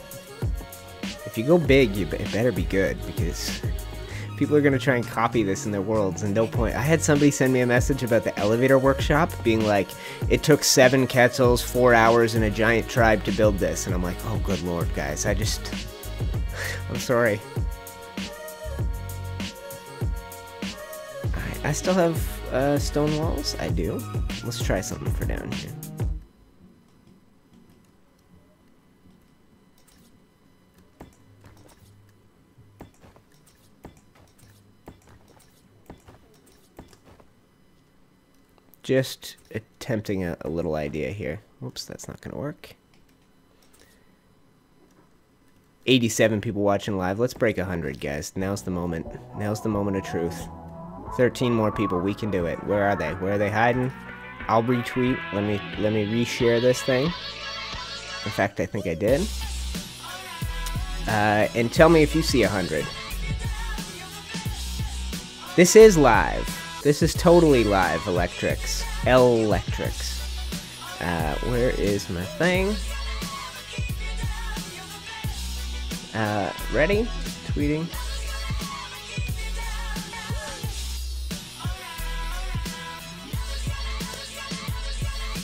If you go big, it better be good, because people are gonna try and copy this in their worlds, and no point. I had somebody send me a message about the elevator workshop, being like, it took 7 Quetzals, 4 hours, and a giant tribe to build this, and I'm like, oh good lord, guys, I'm sorry. I still have stone walls? I do. Let's try something for down here. Just attempting a little idea here. Whoops, that's not gonna work. 87 people watching live. Let's break 100, guys. Now's the moment. Now's the moment of truth. 13 more people. We can do it. Where are they? Where are they hiding? I'll retweet. Let me reshare this thing. In fact, I think I did. And tell me if you see 100. This is live. This is totally live, Electrics. Electrics. Where is my thing? Ready? Tweeting.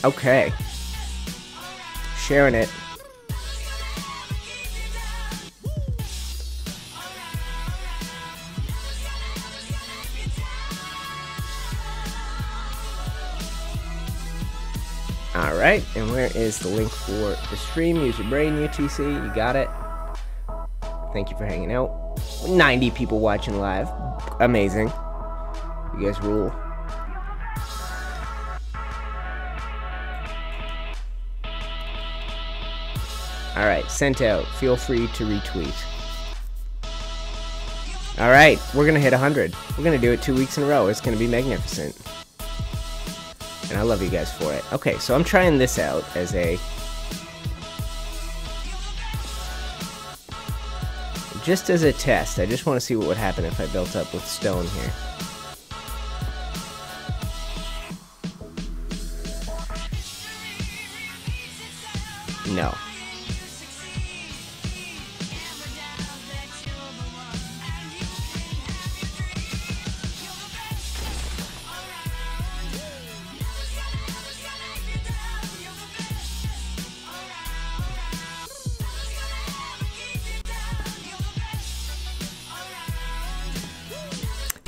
Okay. Sharing it. Alright, and where is the link for the stream? Use your brain, UTC, you got it. Thank you for hanging out. 90 people watching live. Amazing. You guys rule. Alright, sent out. Feel free to retweet. Alright, we're gonna hit 100. We're gonna do it 2 weeks in a row. It's gonna be magnificent. And I love you guys for it. Okay, so I'm trying this out as a... just as a test. I just want to see what would happen if I built up with stone here. No.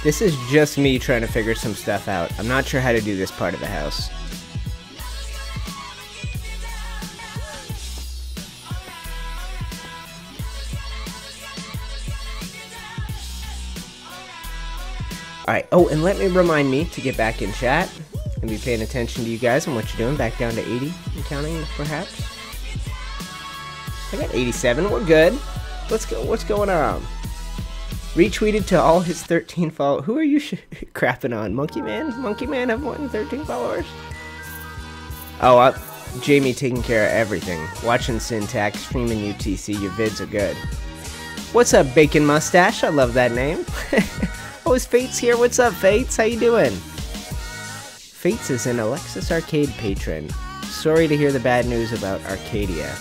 This is just me trying to figure some stuff out. I'm not sure how to do this part of the house. Alright, oh, and let me remind me to get back in chat and be paying attention to you guys and what you're doing. Back down to 80 and counting, perhaps. I got 87, we're good. Let's go, what's going on? Retweeted to all his 13 followers. Who are you crapping on? Monkey Man? Monkey Man have more than 13 followers? Oh, Jamie taking care of everything. Watching Syntax, streaming UTC, your vids are good. What's up, Bacon Mustache? I love that name. Oh, is Fates here? What's up, Fates? How you doing? Fates is an Alexis Arcade patron. Sorry to hear the bad news about Arcadia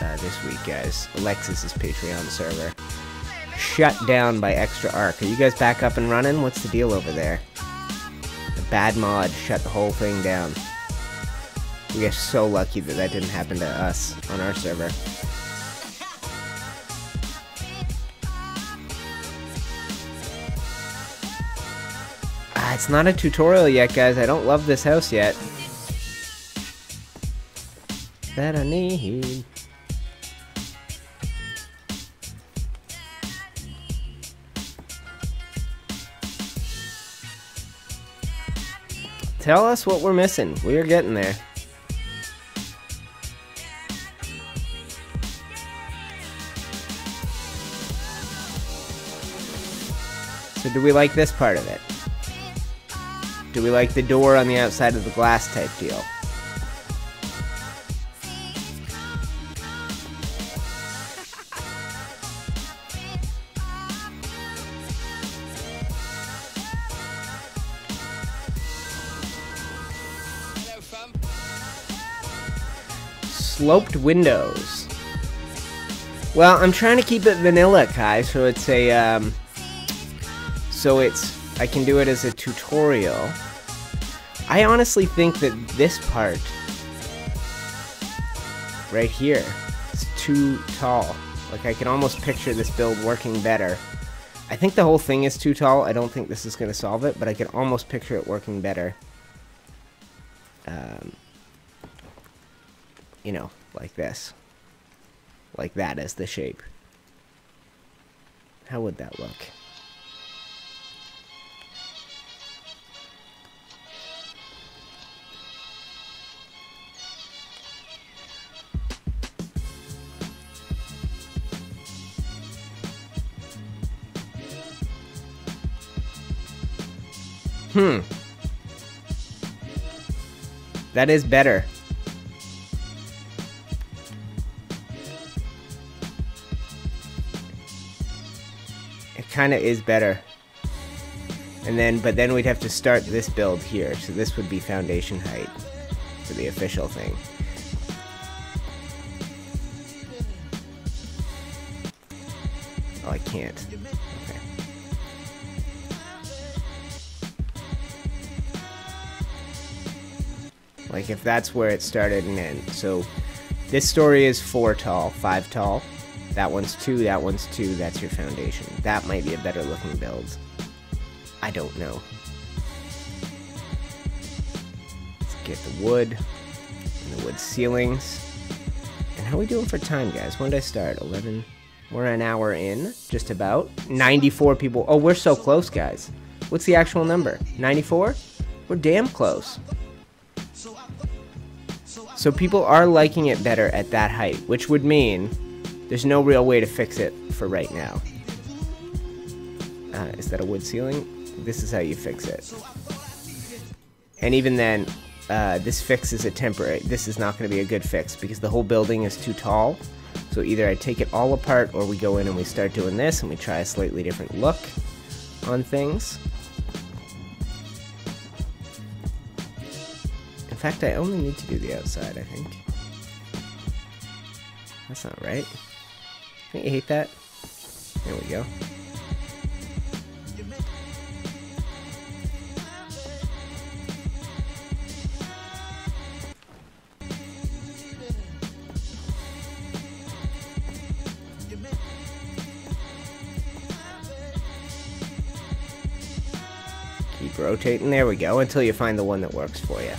this week, guys. Alexis's Patreon server. Shut down by Extra Ark. Are you guys back up and running? What's the deal over there? The bad mod shut the whole thing down. We are so lucky that that didn't happen to us on our server. It's not a tutorial yet, guys. I don't love this house yet. That I need. Tell us what we're missing. We are getting there. So do we like this part of it? Do we like the door on the outside of the glass type deal? Sloped windows. Well, I'm trying to keep it vanilla, Kai, so it's a, I can do it as a tutorial. I honestly think that this part right here is too tall. Like, I can almost picture this build working better. I think the whole thing is too tall. I don't think this is going to solve it, but I can almost picture it working better. You know, like this. Like that as the shape. How would that look? That is better. It kind of is better. And then, but then we'd have to start this build here. So this would be foundation height for the official thing. Oh, I can't. Okay. Like if that's where it started and ended. So this story is 4 tall, 5 tall. That one's 2, that one's 2, that's your foundation. That might be a better looking build. I don't know. Let's get the wood and the wood ceilings. And how are we doing for time, guys? When did I start? 11. We're an hour in, just about. 94 people. Oh, we're so close, guys. What's the actual number? 94? We're damn close. So people are liking it better at that height, which would mean there's no real way to fix it for right now. Is that a wood ceiling? This is how you fix it. And even then, this fix is a temporary. This is not going to be a good fix because the whole building is too tall. So either I take it all apart or we go in and we start doing this and we try a slightly different look on things. In fact, I only need to do the outside, I think. That's not right. Don't you hate that? There we go. rotating. There we go, until you find the one that works for you.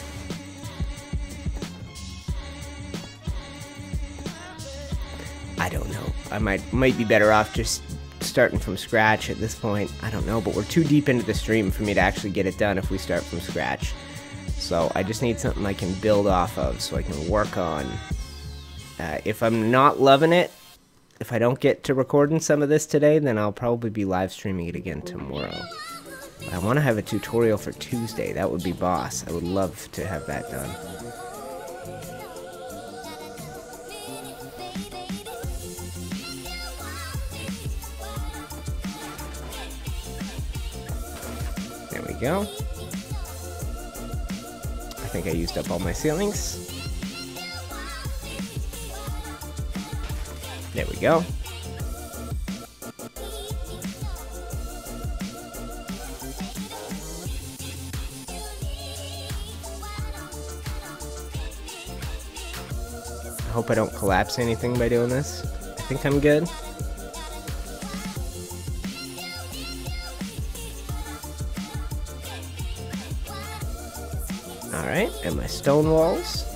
I don't know. I might be better off just starting from scratch at this point. I don't know, but we're too deep into the stream for me to actually get it done if we start from scratch. So I just need something I can build off of so I can work on. If I'm not loving it, if I don't get to recording some of this today, then I'll probably be live streaming it again tomorrow. I want to have a tutorial for Tuesday. That would be boss. I would love to have that done. There we go. I think I used up all my ceilings. There we go. I hope I don't collapse anything by doing this. I think I'm good. Alright, and my stone walls.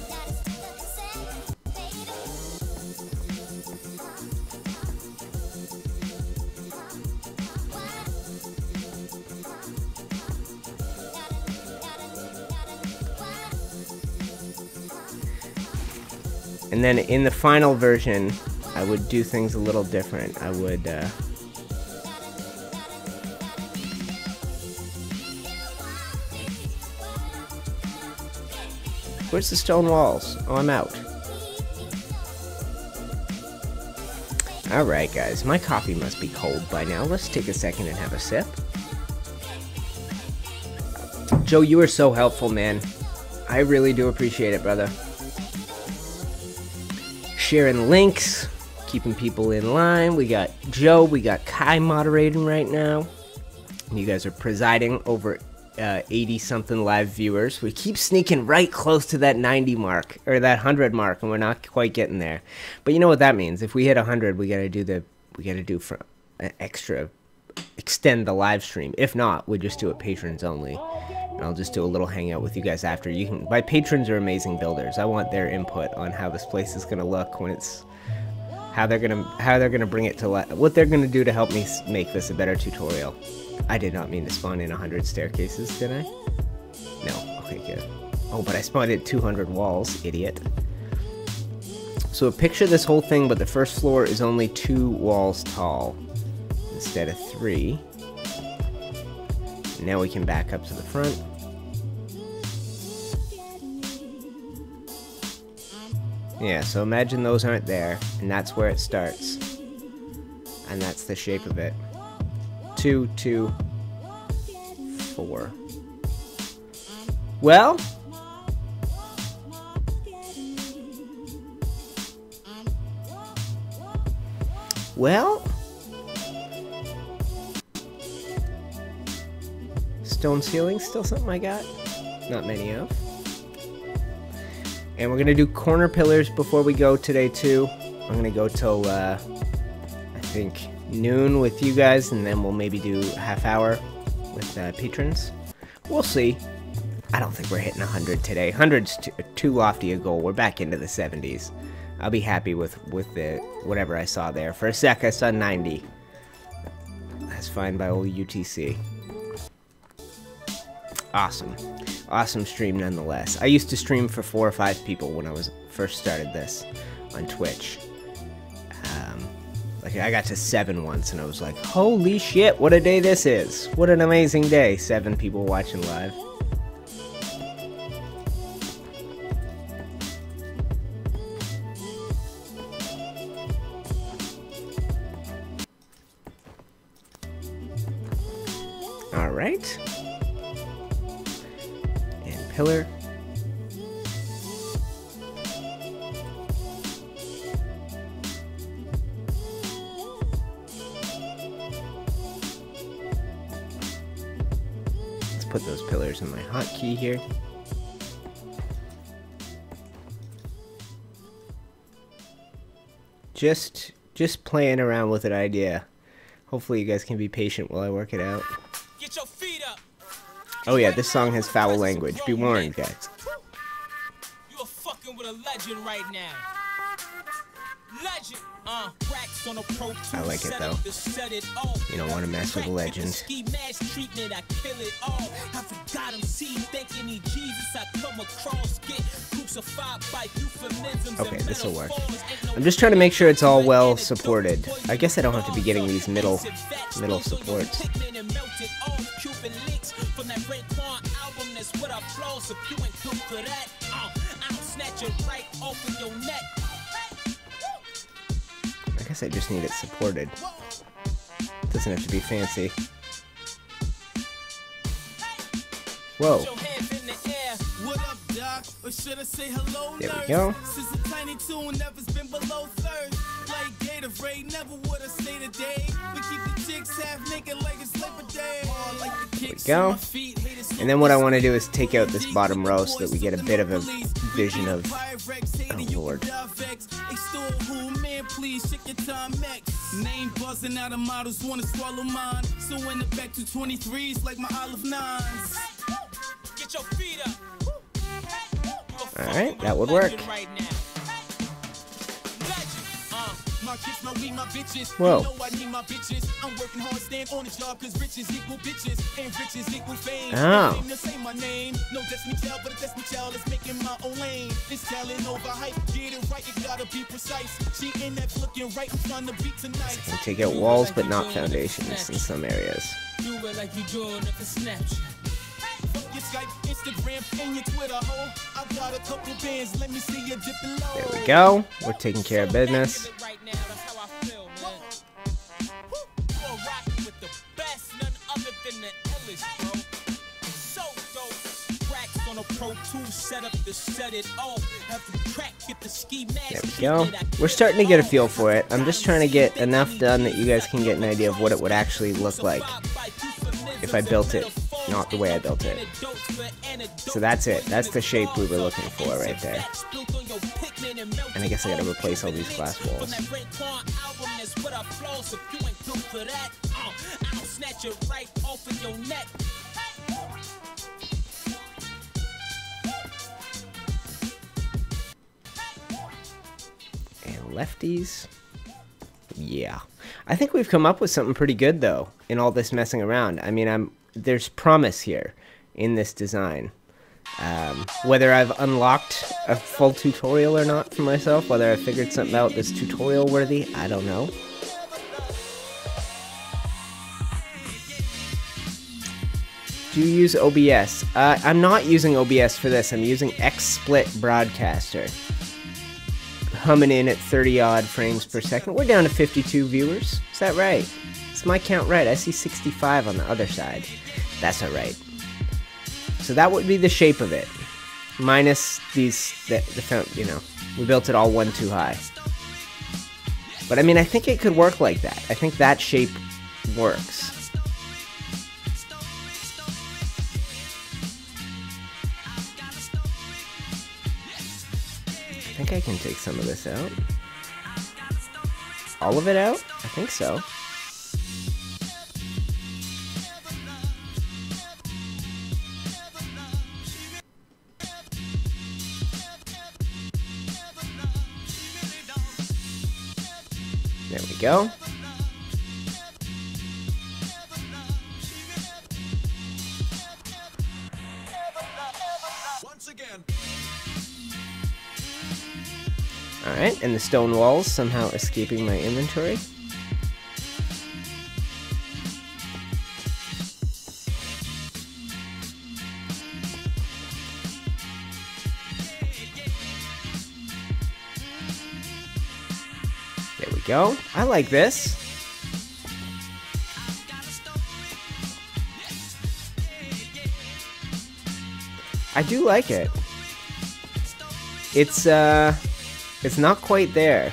And then in the final version, I would do things a little different. I would, where's the stone walls? Oh, I'm out. Alright, guys. My coffee must be cold by now. Let's take a second and have a sip. Joe, you were so helpful, man. I really do appreciate it, brother. Sharing links, keeping people in line. We got Joe, we got Kai moderating right now. You guys are presiding over 80-something live viewers. We keep sneaking right close to that 90 mark, or that 100 mark, and we're not quite getting there. But you know what that means? If we hit 100, we gotta do for an extra, extend the live stream. If not, we just do it patrons only. And I'll just do a little hangout with you guys after. You can. My patrons are amazing builders. I want their input on how this place is gonna look when it's, how they're gonna bring it to life, what they're gonna do to help me make this a better tutorial. I did not mean to spawn in 100 staircases, did I? No. Okay, good. Oh, but I spawned in 200 walls, idiot. So picture this whole thing, but the first floor is only 2 walls tall instead of 3. Now we can back up to the front. Yeah, so imagine those aren't there, and that's where it starts. And that's the shape of it. 2, 2, 4. Well, stone ceiling, still something I got. Not many of. And we're gonna do corner pillars before we go today too. I'm gonna go till I think noon with you guys, and then we'll maybe do a half hour with patrons. We'll see. I don't think we're hitting 100 today. 100's too lofty a goal. We're back into the 70s. I'll be happy with the whatever I saw there. For a sec, I saw 90. That's fine by old UTC. Awesome. Awesome stream nonetheless. I used to stream for 4 or 5 people when I first started this on Twitch. Like I got to 7 once and I was like, holy shit, what a day this is. What an amazing day. 7 people watching live. Alright. And pillar. Let's put those pillars in my hotkey here. Just playing around with an idea. Hopefully you guys can be patient while I work it out. Get your feet up. Oh yeah, this song has foul language. Be warned, guys. You're fucking with a legend right now. Legend. I like it though. You don't want to mess with a legend. Okay, this will work. I'm just trying to make sure it's all well supported. I guess I don't have to be getting these middle supports. I guess I just need it supported. It doesn't have to be fancy. Whoa. There we go. There we go. And then what I want to do is take out this bottom row so that we get a bit of a vision of... Oh, Lord. Name buzzing out of models wanna swallow mine. So in the back to 23s like my olive nines. Get your feet up. Alright, that would work. Whoa. Oh. I can take out walls but not foundations in some areas. There we go. We're taking care of business. There we go. We're starting to get a feel for it. I'm just trying to get enough done that you guys can get an idea of what it would actually look like if I built it, not the way I built it. So that's it. That's the shape we were looking for right there. And I guess I gotta replace all these glass walls. And lefties. Yeah. I think we've come up with something pretty good though in all this messing around. I mean, there's promise here in this design. Whether I've unlocked a full tutorial or not for myself, whether I figured something out that's tutorial worthy, I don't know. Do you use OBS? I'm not using OBS for this. I'm using XSplit Broadcaster. Humming in at 30 odd frames per second. We're down to 52 viewers. Is that right? Is my count right? I see 65 on the other side. That's not right. So that would be the shape of it, minus these, you know, we built it all one too high. But I mean, I think it could work like that. I think that shape works. I think I can take some of this out. All of it out? I think so. There we go. Alright, and the stone walls somehow escaping my inventory. There we go. I like this. I do like it. It's not quite there.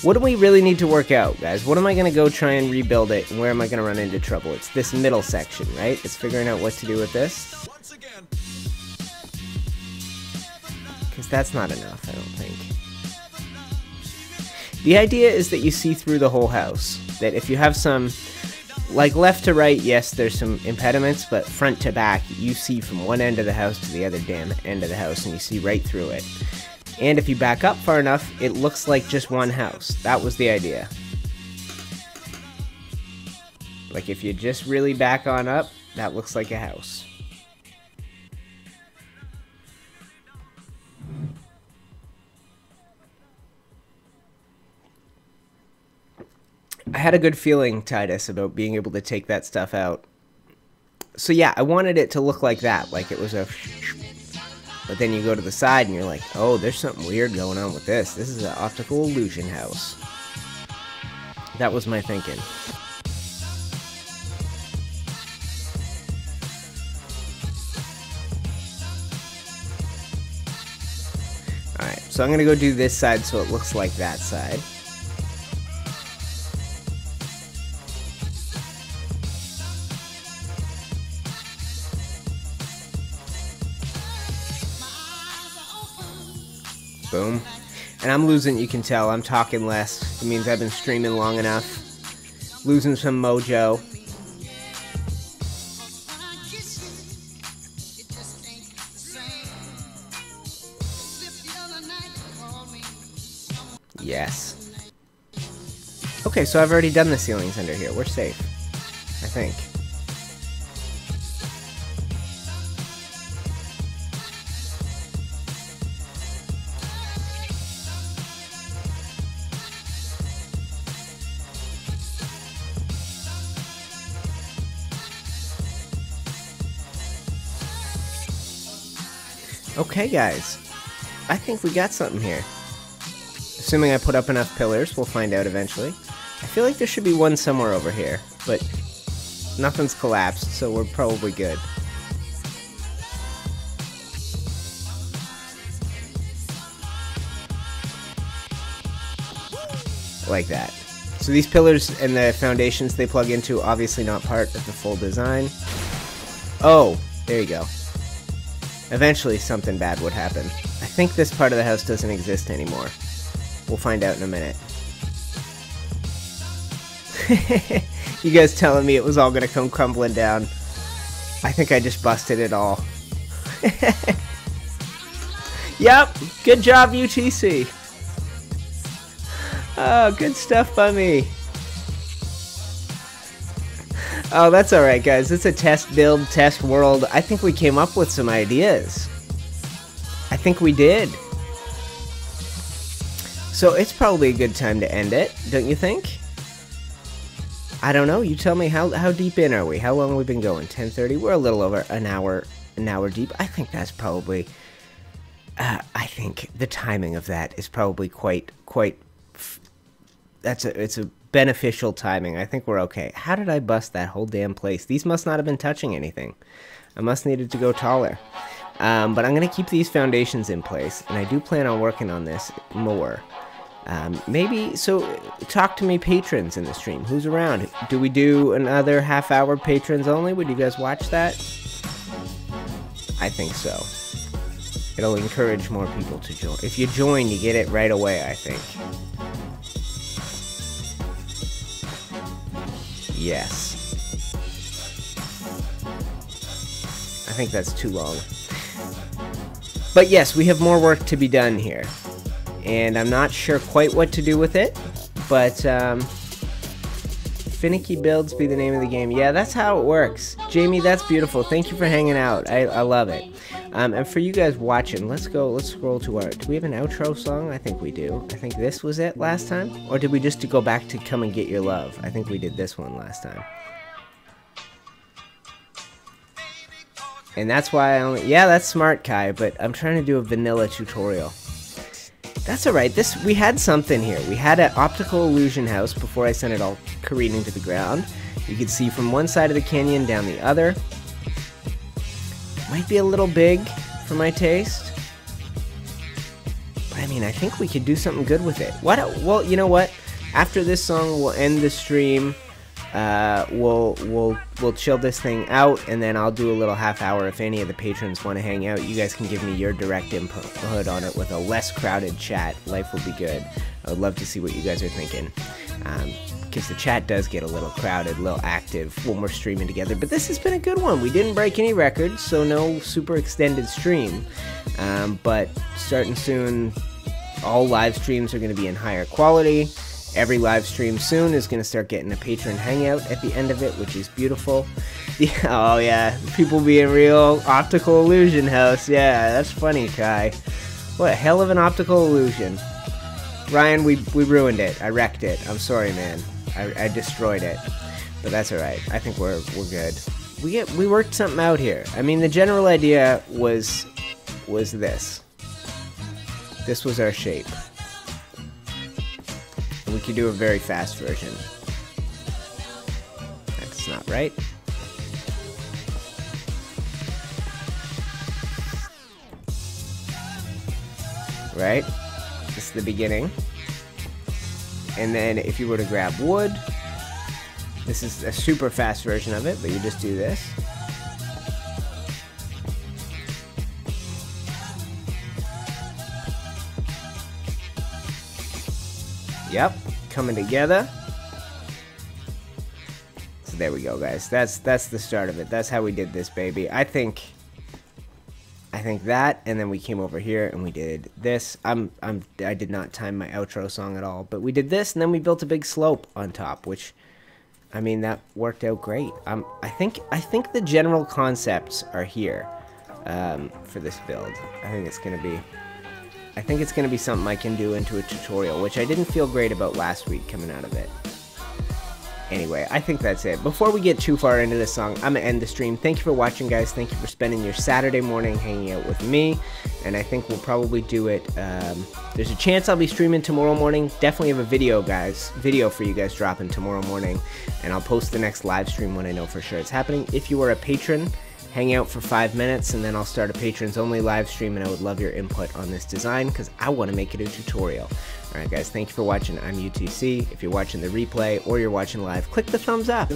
What do we really need to work out, guys? What am I going to go try and rebuild it, and where am I going to run into trouble? It's this middle section, right? It's figuring out what to do with this. Because that's not enough, I don't think. The idea is that you see through the whole house. That if you have some like left to right, yes, there's some impediments, but front to back, you see from one end of the house to the other damn end of the house, and you see right through it. And if you back up far enough, it looks like just one house. That was the idea. Like if you just really back on up, that looks like a house. I had a good feeling, Titus, about being able to take that stuff out. So yeah, I wanted it to look like that, like it was a... But then you go to the side and you're like, oh, there's something weird going on with this. This is an optical illusion house. That was my thinking. Alright, so I'm going to go do this side so it looks like that side. Boom. And I'm losing, you can tell, I'm talking less. It means I've been streaming long enough. Losing some mojo. Yes. Okay, so I've already done the ceilings under here. We're safe, I think. Okay, guys, I think we got something here. Assuming I put up enough pillars, we'll find out eventually. I feel like there should be one somewhere over here, but nothing's collapsed, so we're probably good. Like that. So these pillars and the foundations they plug into, obviously not part of the full design. Oh, there you go. Eventually something bad would happen. I think this part of the house doesn't exist anymore. We'll find out in a minute. You guys telling me it was all gonna come crumbling down. I think I just busted it all. Yep, good job UTC. Oh, good stuff by me. Oh, that's alright, guys. It's a test build, test world. I think we came up with some ideas. I think we did. So it's probably a good time to end it, don't you think? I don't know. You tell me, how deep in are we? How long have we been going? 10:30? We're a little over an hour deep. I think that's probably... I think the timing of that is probably quite... It's a beneficial timing. I think we're okay. How did I bust that whole damn place? These must not have been touching anything. I must needed to go taller. But I'm going to keep these foundations in place, and I do plan on working on this more. Maybe, so talk to me patrons in the stream. Who's around? Do we do another half-hour patrons only? Would you guys watch that? I think so. It'll encourage more people to join. If you join, you get it right away, I think. Yes. I think that's too long. But yes, we have more work to be done here. And I'm not sure quite what to do with it. But, Finicky Builds be the name of the game. Yeah, that's how it works. Jamie, that's beautiful. Thank you for hanging out. I love it. And for you guys watching, let's scroll to our... Do we have an outro song? I think we do. I think this was it last time? Or did we just go back to Come and Get Your Love? I think we did this one last time. And that's why I only... Yeah, that's smart, Kai, but I'm trying to do a vanilla tutorial. That's alright. We had something here. We had an optical illusion house before I sent it all careening to the ground. You could see from one side of the canyon down the other. Might be a little big for my taste. But I mean, I think we could do something good with it. Well, you know what? After this song, we'll end the stream. We'll chill this thing out, and then I'll do a little half hour if any of the patrons want to hang out. You guys can give me your direct input on it with a less crowded chat. Life will be good. I would love to see what you guys are thinking. because the chat does get a little crowded, a little active when we're streaming together. But this has been a good one. We didn't break any records, so no super extended stream. But starting soon, all live streams are going to be in higher quality. Every live stream soon is going to start getting a patron hangout at the end of it, which is beautiful. Yeah, oh yeah, people being real optical illusion house. Yeah, that's funny, Kai. What a hell of an optical illusion. Ryan, we ruined it. I wrecked it. I'm sorry, man. I destroyed it. But that's alright. I think we're good. We worked something out here. I mean, the general idea was this. This was our shape. And we could do a very fast version. That's not right. Right? This is the beginning. And then if you were to grab wood, this is a super fast version of it, but you just do this. Yep, coming together. So there we go, guys. That's the start of it. That's how we did this, baby. I think that, and then we came over here and we did this. I did not time my outro song at all, but we did this, and then we built a big slope on top, which, I mean, that worked out great. I think the general concepts are here for this build. I think it's gonna be something I can do into a tutorial, which I didn't feel great about last week coming out of it. Anyway, I think that's it. Before we get too far into this song, I'm going to end the stream. Thank you for watching, guys. Thank you for spending your Saturday morning hanging out with me. And I think we'll probably do it. There's a chance I'll be streaming tomorrow morning. Definitely have a video for you guys dropping tomorrow morning. And I'll post the next live stream when I know for sure it's happening. If you are a patron, hang out for 5 minutes, and then I'll start a patrons only live stream, and I would love your input on this design because I want to make it a tutorial. Alright guys, thank you for watching. I'm UTC. If you're watching the replay or you're watching live, click the thumbs up.